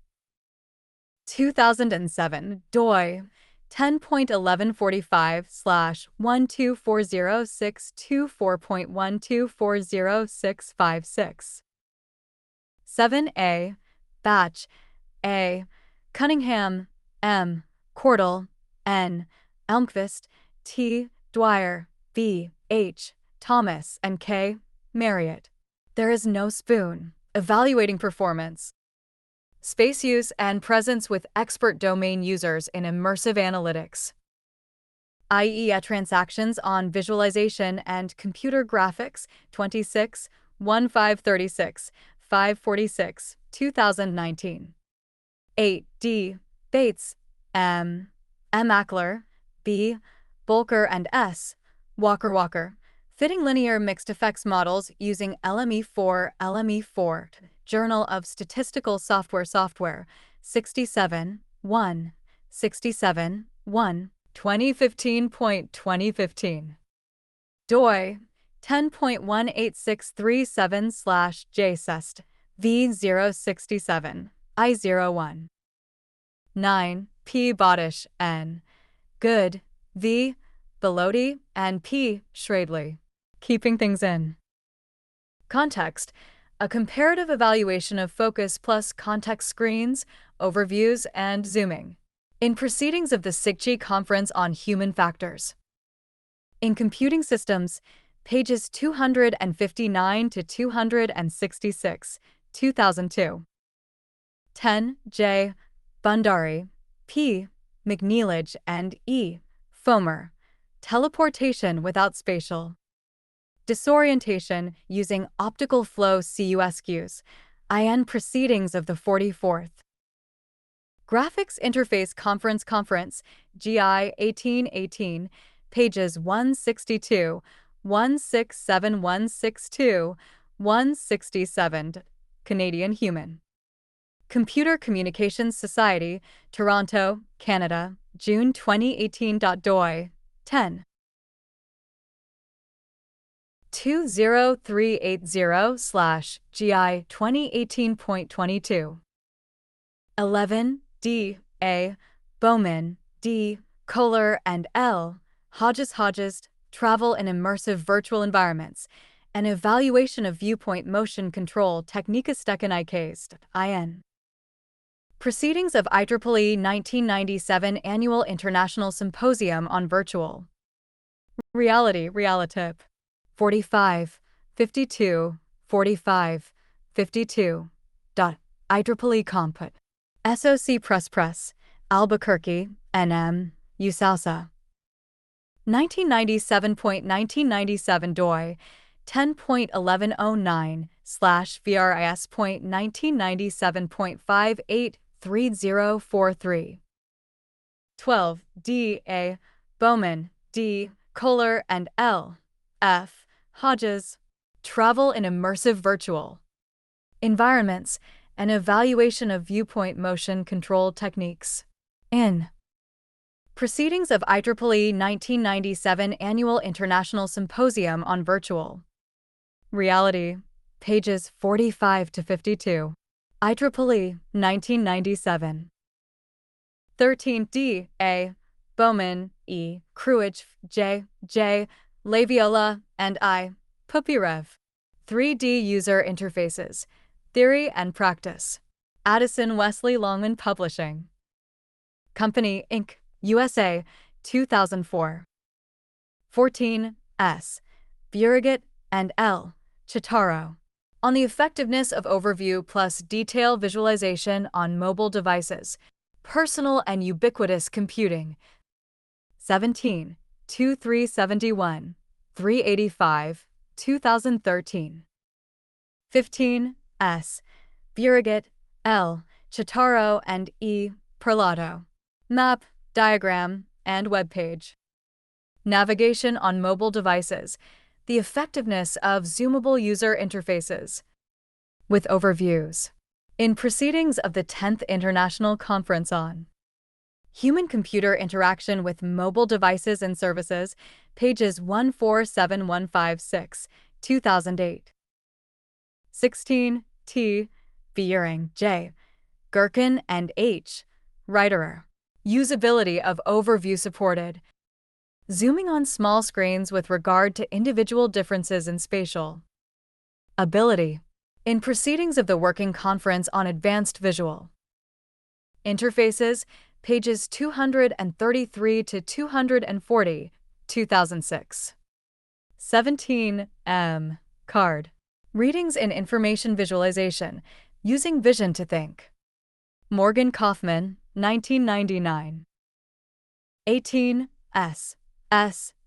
2007, doi 10.1145/1240624.1240656. 7A. Batch, A. Cunningham, M. Cordeil, N. Elmquist, T. Dwyer, B. H. Thomas, and K. Marriott. There is no spoon. Evaluating performance, space use, and presence with expert domain users in immersive analytics, i.e. transactions on visualization and computer graphics, 26, 1536, 546, 2019. 8. D. Bates, M. Ackler, B. Bolker, and S. Walker. Fitting linear mixed effects models using LME4, Journal of Statistical Software, 67, 1, 67, 1, 2015.2015. doi 10.18637/JCEST, V067, I01. 9. P. Bodish, N. Good, V. Belodi, and P. Schradley. Keeping things in context, a comparative evaluation of focus plus context screens, overviews, and zooming. In Proceedings of the cs.HC Conference on Human Factors. In Computing Systems, pages 259 to 266, 2002. 10. J. Bundari, P. McNeilage, and E. Fomer. Teleportation without spatial disorientation using optical flow CUSQs. IN Proceedings of the 44th. Graphics Interface Conference, GI 1818, pages 162, 167, 162, 167. Canadian Human Computer Communications Society, Toronto, Canada, June 2018. Doi 10. 20380/GI 2018.22. 11. D. A. Bowman, D. Kohler, and L. Hodges, Travel in Immersive Virtual Environments, an Evaluation of Viewpoint Motion Control Techniekestekken IKs, IN. Proceedings of IEEE 1997 Annual International Symposium on Virtual Reality, 45, 52, 45, 52. IEEE Comput. SOC Press, Albuquerque, NM, USASA. 1997.1997 DOI 10.1109/VRIS.1997.583043. 12. D. A. Bowman, D. Kohler, and L. F. Hodges. Travel in Immersive Virtual Environments, an Evaluation of Viewpoint Motion Control Techniques. In Proceedings of IEEE 1997 Annual International Symposium on Virtual Reality, pages 45 to 52. IEEE 1997. 13. D. A. Bowman, E. Cruich, J. Laviola, and I. Pupirev. 3D User Interfaces, Theory and Practice. Addison Wesley Longman Publishing Company, Inc., USA, 2004. 14. S. Buriget and L. Chitaro. On the Effectiveness of Overview+Detail Visualization on Mobile Devices, Personal and Ubiquitous Computing. 17. 2371, 385, 2013. 15. S. Buriget, L. Chitaro, and E. Perlato. Map, Diagram, and Webpage. Navigation on Mobile Devices, the Effectiveness of Zoomable User Interfaces. With Overviews. In Proceedings of the 10th International Conference on Human-Computer Interaction with Mobile Devices and Services, pages 147156, 2008. 16. T. Beyering, J. Gherkin, and H. Reiterer. Usability of Overview Supported. Zooming on small screens with regard to individual differences in spatial ability. In Proceedings of the Working Conference on Advanced Visual Interfaces, pages 233 to 240, 2006. 17. M. Card. Readings in Information Visualization, Using Vision to Think. Morgan Kaufman, 1999. 18. S.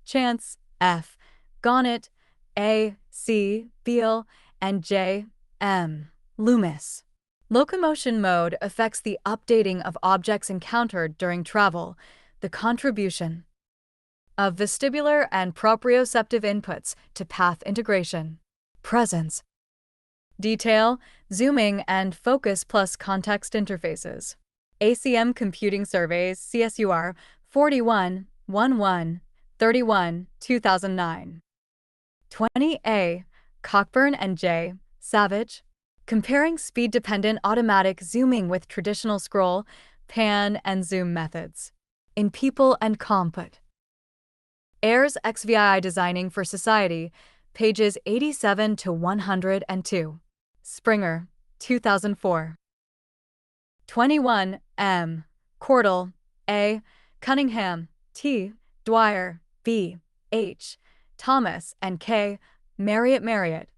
Chance, F. Gonnett, A. C. Beal, and J. M. Loomis. Locomotion mode affects the updating of objects encountered during travel, the contribution of vestibular and proprioceptive inputs to path integration. Presence. Detail, zooming, and focus plus context interfaces. ACM Computing Surveys CSUR 41, 11, 31, 2009. 20A. Cockburn and J. Savage. Comparing speed-dependent automatic zooming with traditional scroll, pan, and zoom methods. In People and Comput. Ayres XVI Designing for Society, pages 87 to 102. Springer, 2004. 21 M. Cordeil, A. Cunningham, T. Dwyer, B. H. Thomas, and K. Marriott.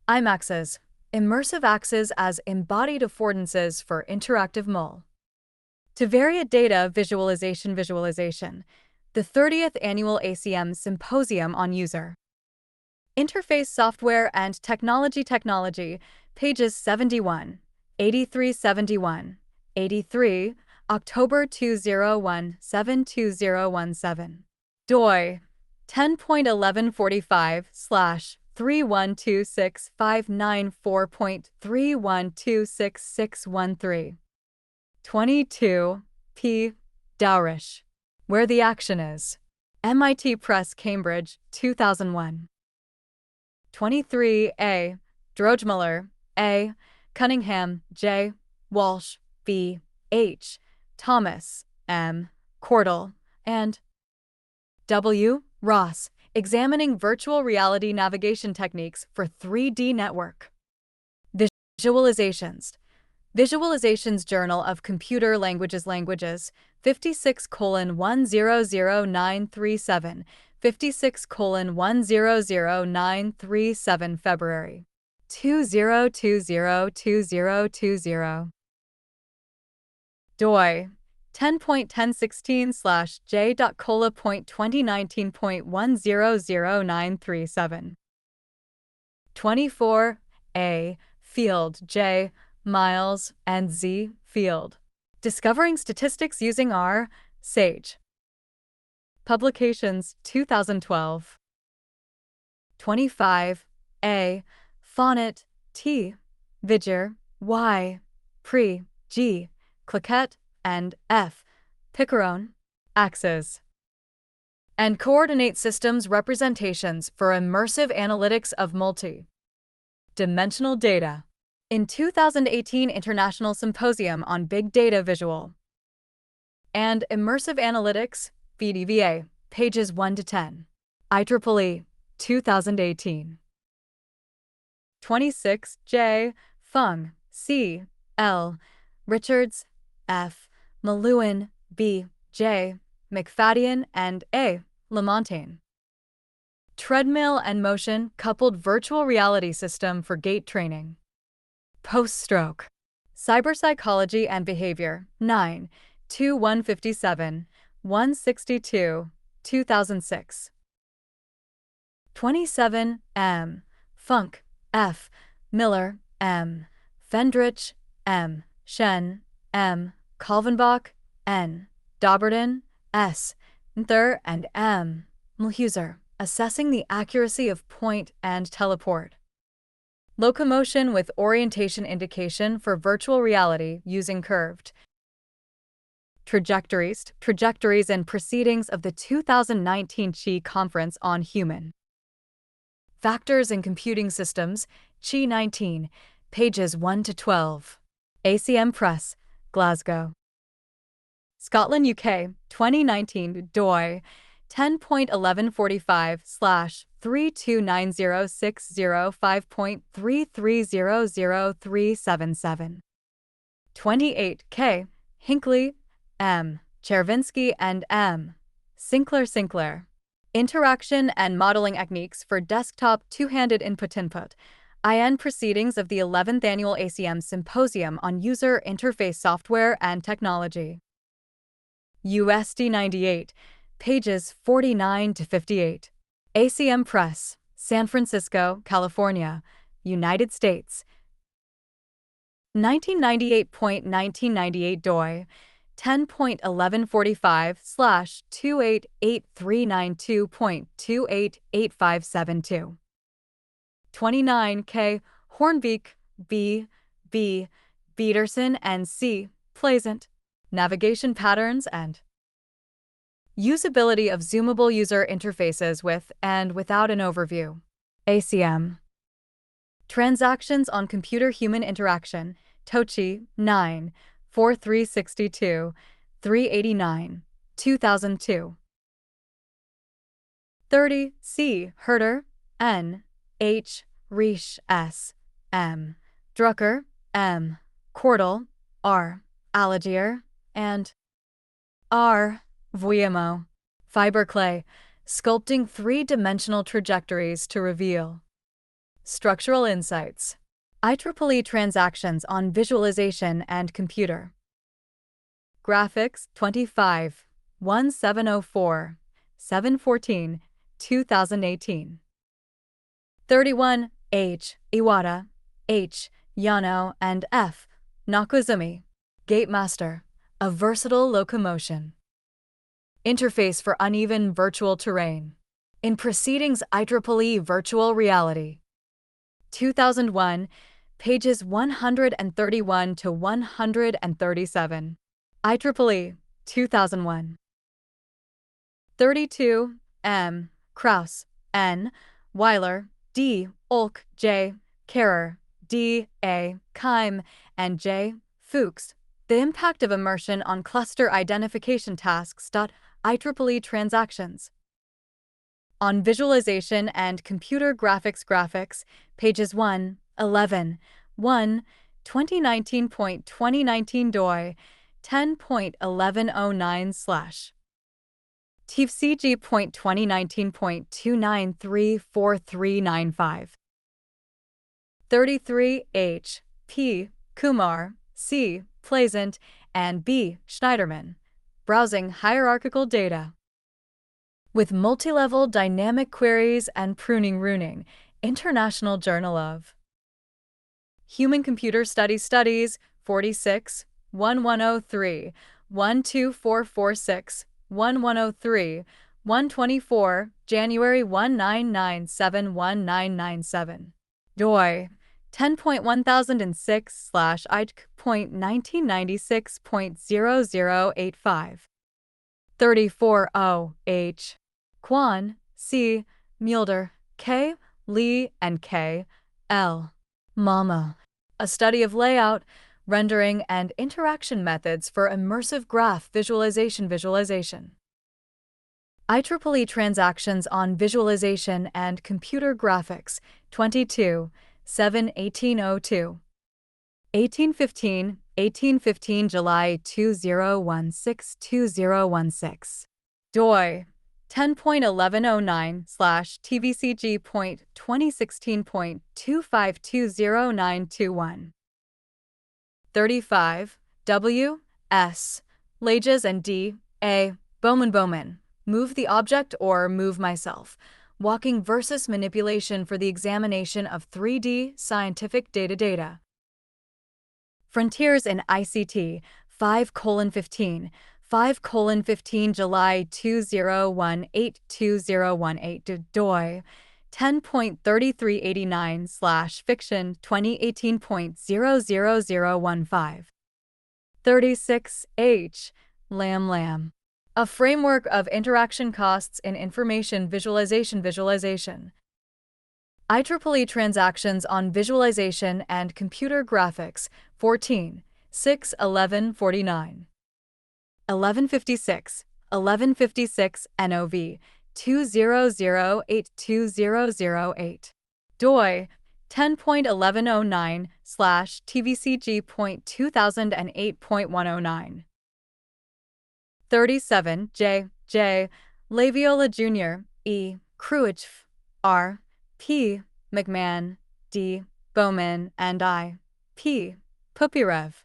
IMAXes. Immersive axes as embodied affordances for interactive mul. To Varied Data Visualization. The 30th Annual ACM Symposium on User Interface Software and Technology, pages 71, 83, October 20172017. Doi 10.1145/3126594.3126613. 22 P. Dowrish. Where the Action Is. MIT Press, Cambridge, 2001. 23 A. Drogemuller, A. Cunningham, J. Walsh, B. H. Thomas, M. Cordeil, and W. Ross, Examining Virtual Reality Navigation Techniques for 3D Network. Visualizations Journal of Computer Languages 56:100937, 56:100937, February 20202020. Doi 10.1016/j.cola.2019.100937. 24 A. Field, J. Miles, and Z. Field. Discovering Statistics Using R. Sage. Publications, 2012. 25 A. Fonnet, T. Vidger, Y. Pre, G. Claquette, and F. Picarone. Axes and Coordinate Systems Representations for Immersive Analytics of Multi-Dimensional Data. In 2018 International Symposium on Big Data Visual and Immersive Analytics, BDVA, pages 1 to 10. IEEE, 2018. 26 J. Fung, C. L. Richards, F. Malouin, B. J. McFadden, and A. Lamontagne. Treadmill and Motion Coupled Virtual Reality System for Gait Training. Post-stroke. Cyberpsychology and Behavior, 9, 157, 162, 2006. 27 M. Funk, F. Miller, M. Fendrich, M. Shen, M. Kalvenbach, N. Dauberton, S. Thur, and M. Mulhuser. Assessing the Accuracy of Point and Teleport. Locomotion with Orientation Indication for Virtual Reality Using Curved Trajectories and Proceedings of the 2019 CHI Conference on Human Factors in Computing Systems, CHI 19, pages 1 to 12. ACM Press, Glasgow. Scotland, UK, 2019, Doi 10.1145/3290605.3300377. 28 K. Hinckley, M. Chervinsky, and M. Sinclair. Interaction and Modeling Techniques for Desktop Two-Handed Input. IN Proceedings of the 11th Annual ACM Symposium on User Interface Software and Technology. USD 98, pages 49 to 58. ACM Press, San Francisco, California, United States. 1998.1998 Doi 10.1145/2889392.288572. 29 K. Hornbeek, B. Peterson, and C. Pleasant. Navigation Patterns and Usability of Zoomable User Interfaces with and without an Overview. ACM. Transactions on Computer-Human Interaction, Tochi, 9, 4362, 389, 2002. 30 C. Herter, N. H. Reish, S. M. Drucker, M. Cordeil, R. Alligier, and R. Vuillamo. Fiber clay, sculpting three-dimensional trajectories to reveal structural insights. IEEE transactions on visualization and computer graphics 25 1704 714 2018 31 H. Iwata, H. Yano, and F. Nakazumi. Gatemaster, a versatile locomotion interface for uneven virtual terrain. In Proceedings IEEE Virtual Reality 2001, pages 131 to 137. IEEE 2001. 32 M. Kraus, N. Weiler, D. Olk, J. Kerrer, D. A. Keim, and J. Fuchs. The Impact of Immersion on Cluster Identification Tasks. IEEE Transactions on Visualization and Computer Graphics, pages 1, 11, 1, 2019.2019 doi 10.1109/ TFCG.2019.2934395 33 H. P. Kumar, C. Pleasant, and B. Schneiderman. Browsing hierarchical data with multi-level dynamic queries and pruning. International Journal of Human-Computer Studies 46, 1103, 12446, 1103, 124, January 19971997. doi 10.1006/IDC.1996.0085 34 O. H. Kwan, C. Mulder, K. Lee, and K. L. Mama. A study of layout, rendering, and interaction methods for immersive graph visualization. IEEE transactions on visualization and computer graphics 22 7 1802 1815 July 2016 doi 10.1109/TVCG.2016.2520921 35 W. S. Lages and D. A. Bowman. Move the object or move myself. Walking versus manipulation for the examination of 3D scientific data. Frontiers in ICT 5:15 July 2018 doi 10.3389/fiction 2018.00015 36 H. Lam. A framework of interaction costs in information visualization. IEEE transactions on visualization and computer graphics 14 6 1149 1156 NOV 200820008 doi 10.1109/TVCG.2008.109 37 J. Laviola Jr., E. Cruich, R. P. McMahon, D. Bowman, and I. P. Pupirev.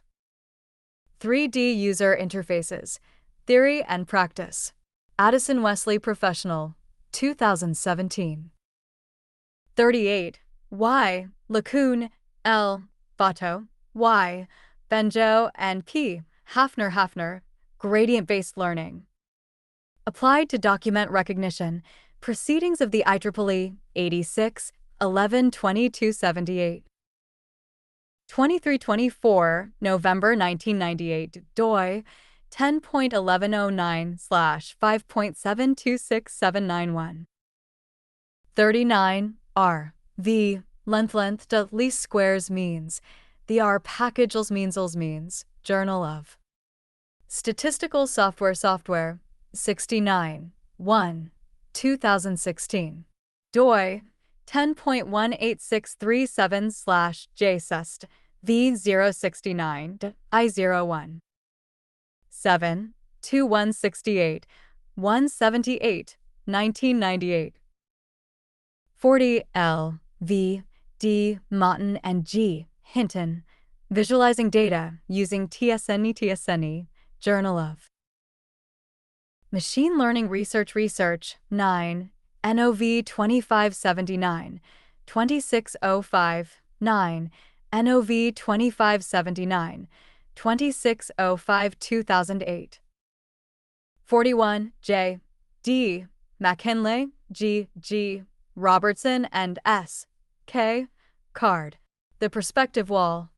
3D User Interfaces, Theory and Practice. Addison Wesley Professional, 2017. 38 Y. LeCun, L. Vato, Y. Benjo, and P. Hafner. Gradient-Based Learning. Applied to Document Recognition, Proceedings of the IEEE 86, 11 2278. 2324, November 1998, doi 10.1109/5.726791. 39 R. V. Length least squares means. The R packages means. Journal of Statistical Software 69 1 2016 doi 10.18637/JSUST V069 I01 7 2168 178 1998 40 L V D Motten and G Hinton Visualizing Data Using TSNE Journal of Machine Learning Research 9 NOV 2579 2605 9 NOV 2579 2605 2008 41 J D McKinley G G Robertson and S K Card The Perspective Wall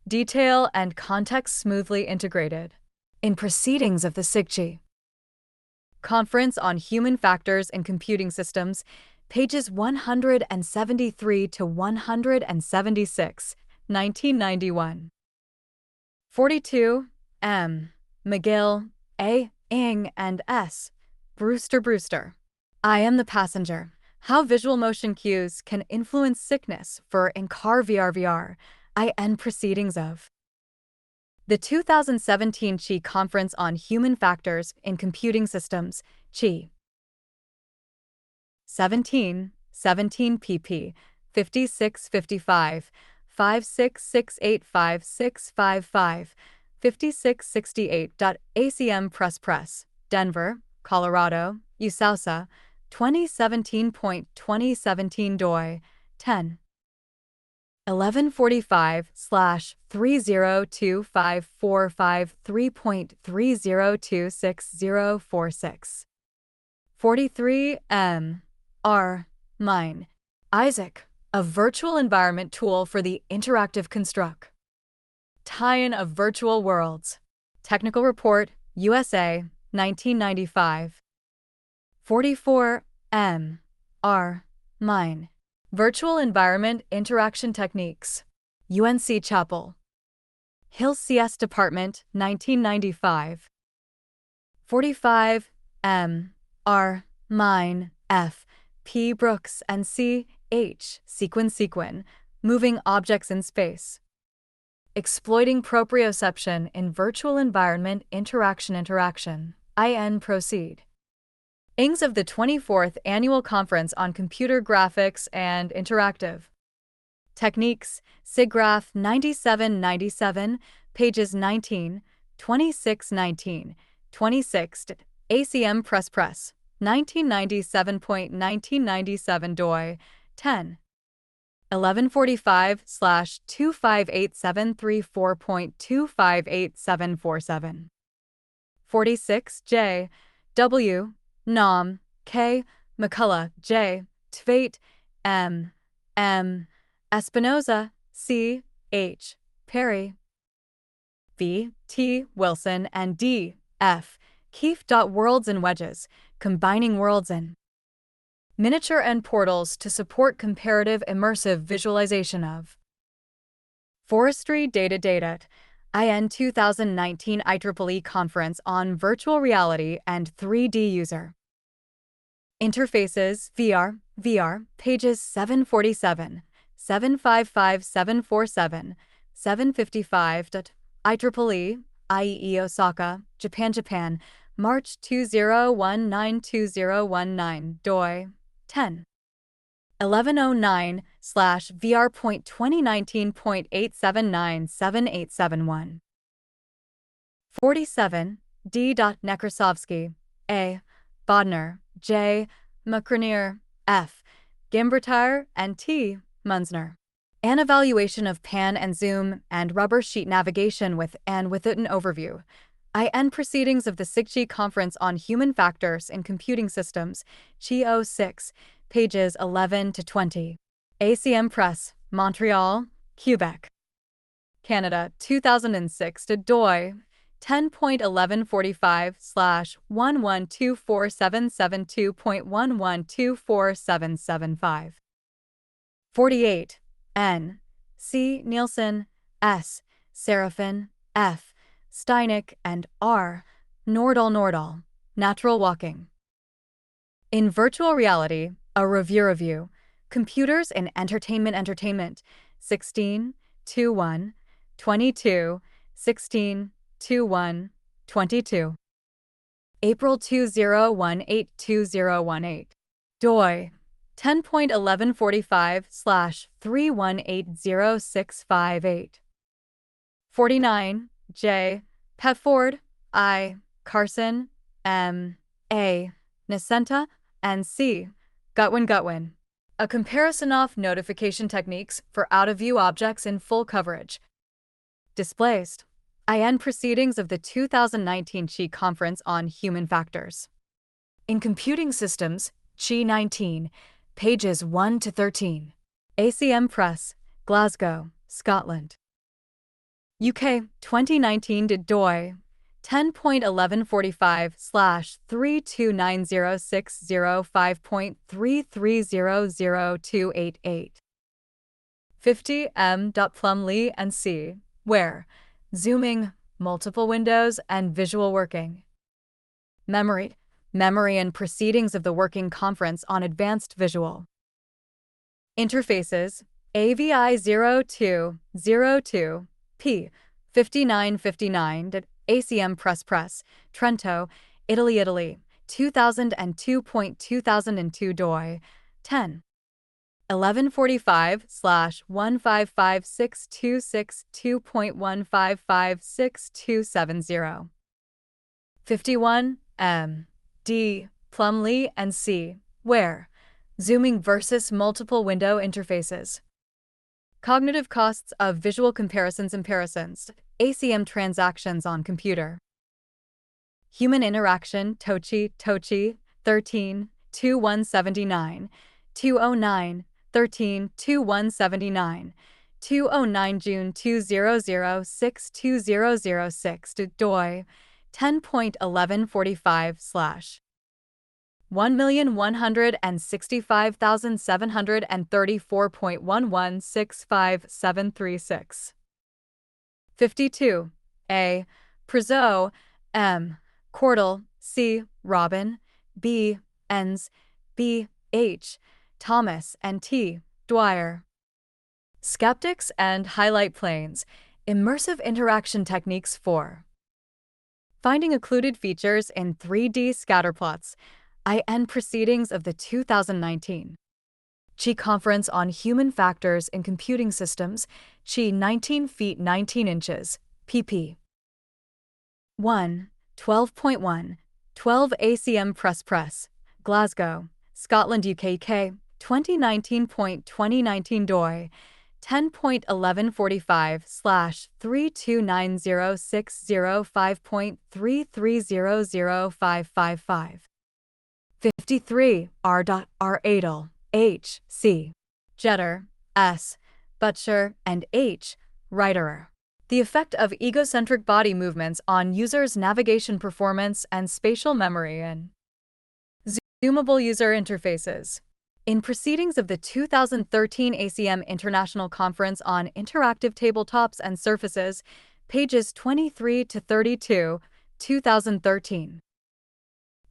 Detail and context smoothly integrated in Proceedings of the cs.HC Conference on Human Factors in Computing Systems, pages 173 to 176, 1991. 42 M. McGill, A. Ng and S. Brewster. I Am the Passenger. How Visual Motion Cues Can Influence Sickness for In-Car VR IN Proceedings of the 2017 CHI Conference on Human Factors in Computing Systems, CHI 17 pp. 5655, 56685 5668.acm Press, Denver, Colorado, USAUSA, 2017.2017 doi, 10. 1145/3025453.30266046 43 M. R. Mine. Isaac, a virtual environment tool for the interactive construct. Tie-in of virtual worlds. Technical Report, USA, 1995. 44 M. R. Mine. Virtual Environment Interaction Techniques. UNC Chapel Hill CS Department, 1995. 45 M. R. Mine. F. P. Brooks and C. H. Sequin. Moving Objects in Space. Exploiting Proprioception in Virtual Environment Interaction. IN Proceed. Ings of the 24th Annual Conference on Computer Graphics and Interactive Techniques, SIGGRAPH 9797, pages 19, 26 ACM Press, 1997.1997 doi, 10. 1145/25873.4.25847 46 J. W. Nom, K. McCullough, J. Tveit, M. M. Espinoza, C. H. Perry, V. T. Wilson, and D. F. Keefe. Worlds and Wedges, Combining Worlds and Miniature and Portals to Support Comparative Immersive Visualization of Forestry Data IN 2019 IEEE Conference on Virtual Reality and 3D User Interfaces VR, pages 747, 755-747, 755. IEEE, IEE Osaka, Japan, March 2019-2019 doi, 10. 1109/VR.2019.8797871 47 D. Nekrasovsky, A. Bodner, J. McCranier, F. Gimbertire, and T. Munzner. An Evaluation of Pan and Zoom and Rubber Sheet Navigation with an Overview. IN Proceedings of the cs.HC Conference on Human Factors in Computing Systems, CHI 06, pages 11 to 20. ACM Press, Montreal, Quebec, Canada, 2006 to doi 10.1145/1124772.1124775 48 N. C. Nielsen, S. Seraphin, F. Steineck, and R. Nordahl, Natural Walking. In Virtual Reality, a Review, Computers in Entertainment 16 21 22 16 21 22 April 20182018 Doi 10.1145/3180658 49 J Petford I Carson M A Nascenta and C Gutwin. A comparison of notification techniques for out-of-view objects in full coverage. Displaced. IN proceedings of the 2019 CHI Conference on Human Factors. In Computing Systems, CHI 19, pages 1 to 13. ACM Press, Glasgow, Scotland. UK 2019 to Doi 10.1145/3290605.3300288 50 M. Plumlee and C. Where zooming, multiple windows, and visual working. Memory and proceedings of the Working Conference on Advanced Visual Interfaces AVI 0202 P 5959 ACM Press Trento, Italy 2002.2002 Doi 10 1145/1556262.1556270 51 M. D. Plumlee and C. Where zooming versus multiple window interfaces. Cognitive costs of visual comparisons ACM transactions on computer. Human interaction Tochi 13 2179 209 13 2179 209 June 2006 to Doi 10.1145/ 1,165,734.1165736 52 A. Prizeau M. Cordeil C. Robin B. Enns B. H. Thomas and T. Dwyer. Skeptics and Highlight Planes, Immersive Interaction Techniques 4. Finding occluded features in 3D Scatterplots, IN proceedings of the 2019 CHI Conference on Human Factors in Computing Systems, CHI 19 feet 19 inches, pp. 1, 12.1, 12 ACM Press, Glasgow, Scotland UK 2019.2019 Doi 10.1145/3290605.3300555 53 R. H. C. Jeter, S. Butcher, and H. Reiterer. The effect of egocentric body movements on users' navigation performance and spatial memory in zoomable user interfaces. In proceedings of the 2013 ACM International Conference on Interactive Tabletops and Surfaces, pages 23 to 32, 2013.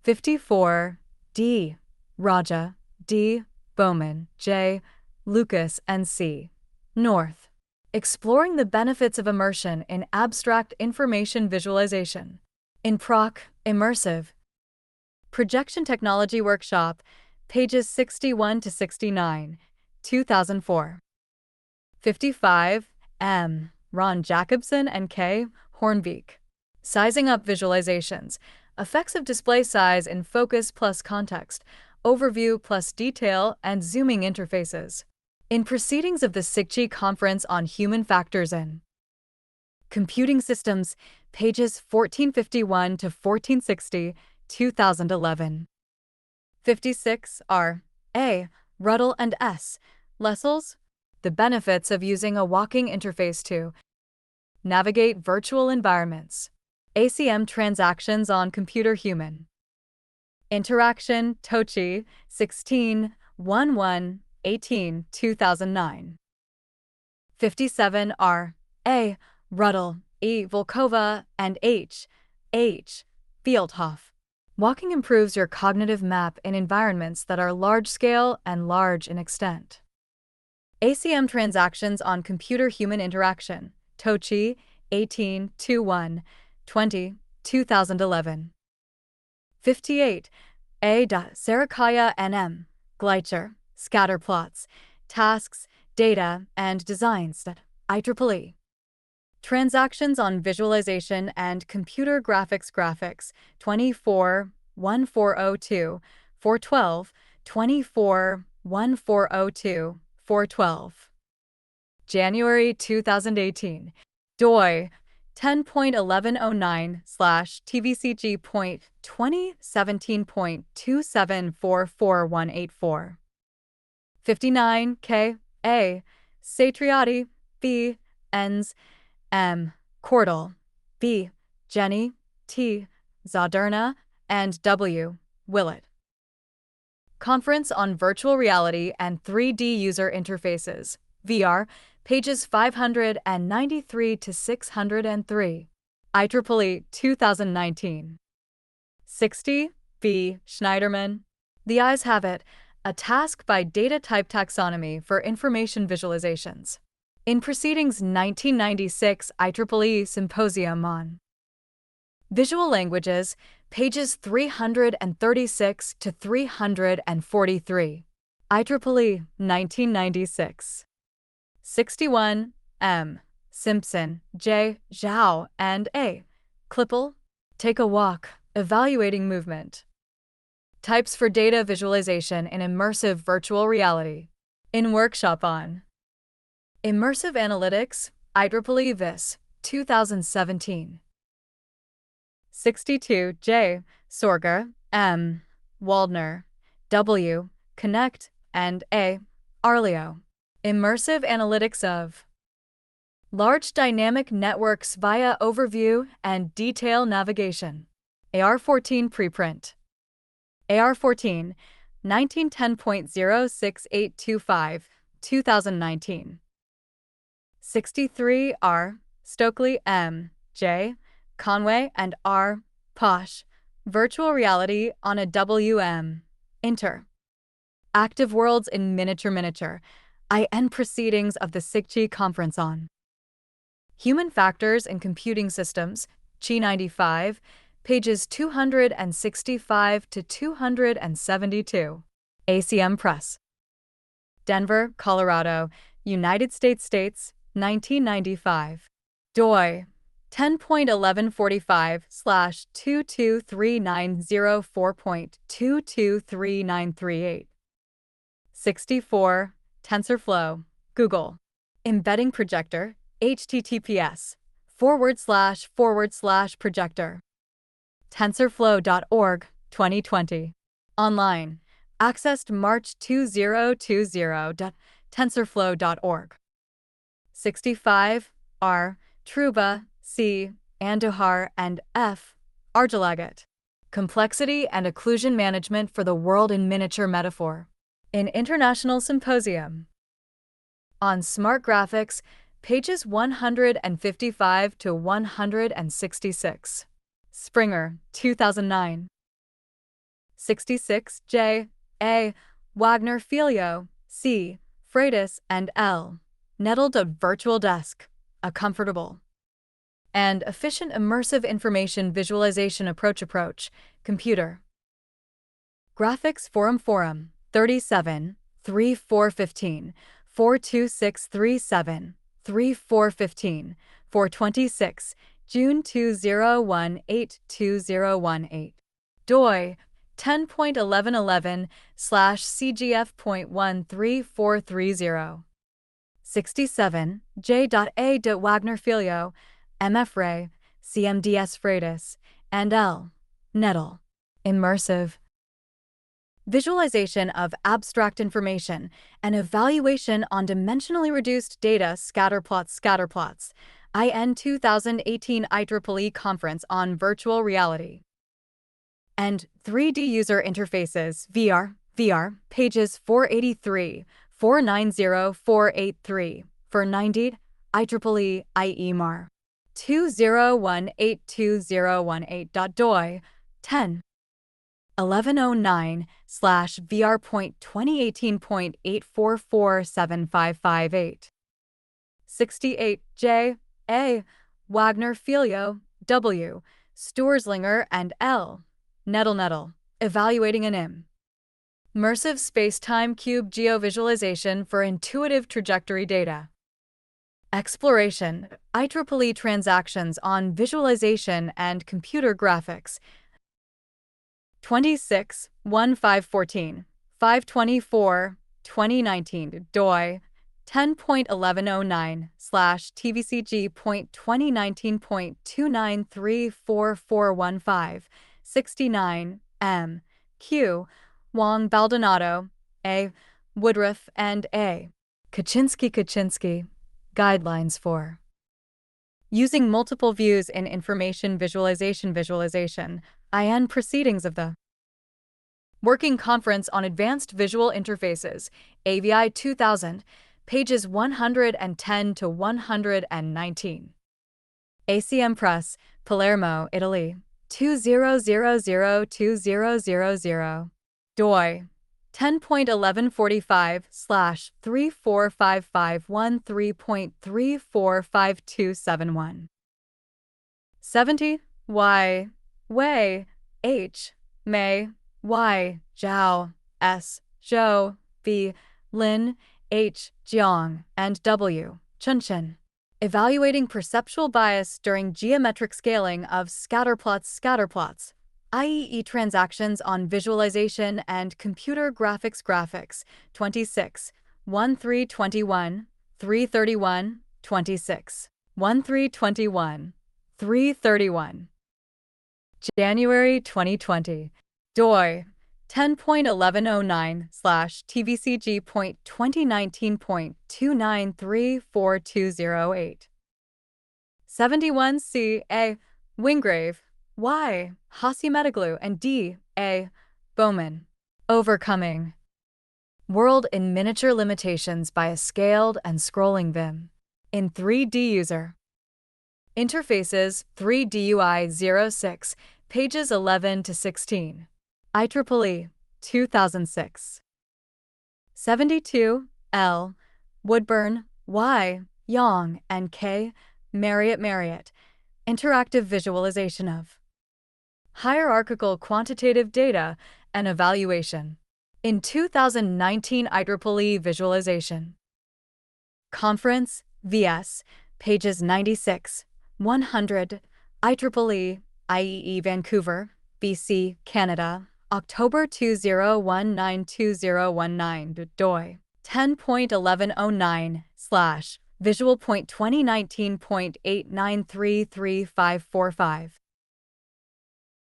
54 D. Raja, D. Bowman, J. Lucas, and C. North. Exploring the benefits of immersion in abstract information visualization. In Immersive. Projection Technology Workshop, pages 61 to 69, 2004. 55 M. Ron Jacobson and K. Hornbeek. Sizing Up Visualizations, Effects of Display Size in Focus plus Context, Overview+Detail, and Zooming Interfaces. In proceedings of the CHI Conference on Human Factors in Computing Systems, pages 1451 to 1460, 2011. 56 R. A. Ruddle and S. Lessels. The benefits of using a walking interface to navigate virtual environments. ACM transactions on computer human interaction Tochi 16 11 18 2009. 57 R. A. Ruddle, E. Volkova, and H. Fieldhoff. Walking improves your cognitive map in environments that are large-scale and large in extent. ACM transactions on computer-human interaction, Tochi, 18-21, 2011. 58. A. Sarakaya NM, Gleicher, Scatterplots, Tasks, Data, and Designs, IEEE. Transactions on Visualization and Computer Graphics, 24-1402, 412, 24-1402, 412. January 2018. DOI 10.1109/TVCG.2017.2744184. 59 K. A. Satriati, B. Enz, M. Cordeil, B. Jenny, T. Zadurna, and W. Willett. Conference on Virtual Reality and 3D User Interfaces, VR, pages 593 to 603. IEEE 2019. 60. B. Schneiderman. The Eyes Have It, a task by Data Type Taxonomy for Information Visualizations. In Proceedings 1996 IEEE Symposium on Visual Languages, pages 336 to 343. IEEE 1996. 61. M. Simpson, J. Zhao, and A. Klippel. Take a Walk, Evaluating Movement. Types for Data Visualization in Immersive Virtual Reality. In Workshop on Immersive Analytics, IEEE Vis. 2017. 62. J. Sorger, M. Waldner, W. Connect, and A. Arleo. Immersive Analytics of Large Dynamic Networks via Overview and Detail Navigation. AR14 Preprint. AR14, 1910.06825, 2019. 63. R. Stokely, M. J. Conway, and R. Posh. Virtual Reality on a WM. Inter. Active Worlds in Miniature. IN Proceedings of the SIGCHI Conference on Human Factors in Computing Systems, Chi 95, pages 265 to 272. ACM Press. Denver, Colorado, United States, 1995. DOI 10.1145/22390.4.2233938. 64. TensorFlow, Google. Embedding Projector, https://projector. TensorFlow.org, 2020. Online. Accessed March 2020. TensorFlow.org. 65. R. Truba, C. Andujar, and F. Arjulagat. Complexity and Occlusion Management for the World in Miniature Metaphor. In International Symposium on Smart Graphics, pages 155 to 166. Springer, 2009. 66. J. A. Wagner Filio, C. Freitas, and L. Nettled a Virtual Desk, a comfortable and efficient immersive information visualization approach, computer. Graphics Forum, 37, 3415, 42637, 3415, 426, June 2018-2018. DOI 10.1111/CGF.13430. 67. J. A. Wagner Filio, MF Ray, CMDS Freitas, and L. Nettle. Immersive Visualization of Abstract Information and Evaluation on Dimensionally Reduced Data Scatterplots, IN 2018 IEEE Conference on Virtual Reality and 3D User Interfaces, VR, pages 483, 490, 483, 490, IEEE IEMAR 20182018.doi 10. 1109/VR.2018.8447558. 68 J. A. Wagner Filio, W. Sturzlinger and L. Nettle. Evaluating an Immersive Space-Time Cube Geovisualization for Intuitive Trajectory Data. Exploration, IEEE Transactions on Visualization and Computer Graphics. 26/1514, 524/2019, doi 10.1109/tvcg.2019.2934415, 69 M. Q. Wong Baldonado, A. Woodruff and A. Kaczynski. Guidelines for using multiple views in information visualization, IN Proceedings of the Working Conference on Advanced Visual Interfaces, AVI 2000, pages 110 to 119. ACM Press, Palermo, Italy, 20002000, doi 10.1145/345513.345271. 70 Y. Wei, H. Mei, Y. Zhao, S. Zhou, V. Lin, H. Jiang, and W. Chunchen. Evaluating perceptual bias during geometric scaling of Scatterplots, IEE Transactions on Visualization and Computer Graphics, 26, 1321, 331, 26, 1321, 331. January 2020, doi 10.1109/tvcg.2019.2934208. 71 C. A. Wingrave, Y. Hasimetoglu and D. A. Bowman. Overcoming World in Miniature Limitations by a Scaled and Scrolling Vim in 3D User Interfaces 3DUI 06, pages 11 to 16. IEEE 2006. 72 L. Woodburn, Y. Yong and K. Marriott. Interactive Visualization of Hierarchical Quantitative Data and Evaluation in 2019 IEEE Visualization Conference, VS, pages 96, 100, IEEE, IEE Vancouver, BC, Canada, October 20192019, doi 10.1109/visualpoint2019.8933545.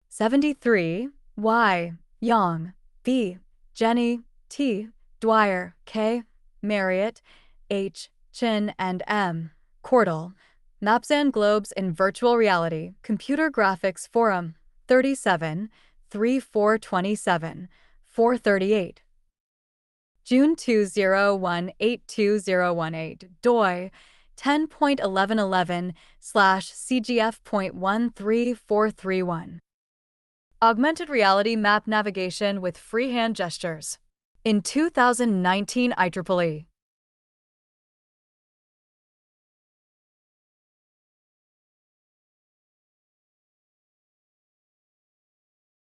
73 Y. Yang, V. Jenny, T. Dwyer, K. Marriott, H. Chin and M. Cordeil, Maps and Globes in Virtual Reality, Computer Graphics Forum, 37, 3427, 438. June 20182018, doi 10.1111/CGF.13431. Augmented Reality Map Navigation with Freehand Gestures in 2019 IEEE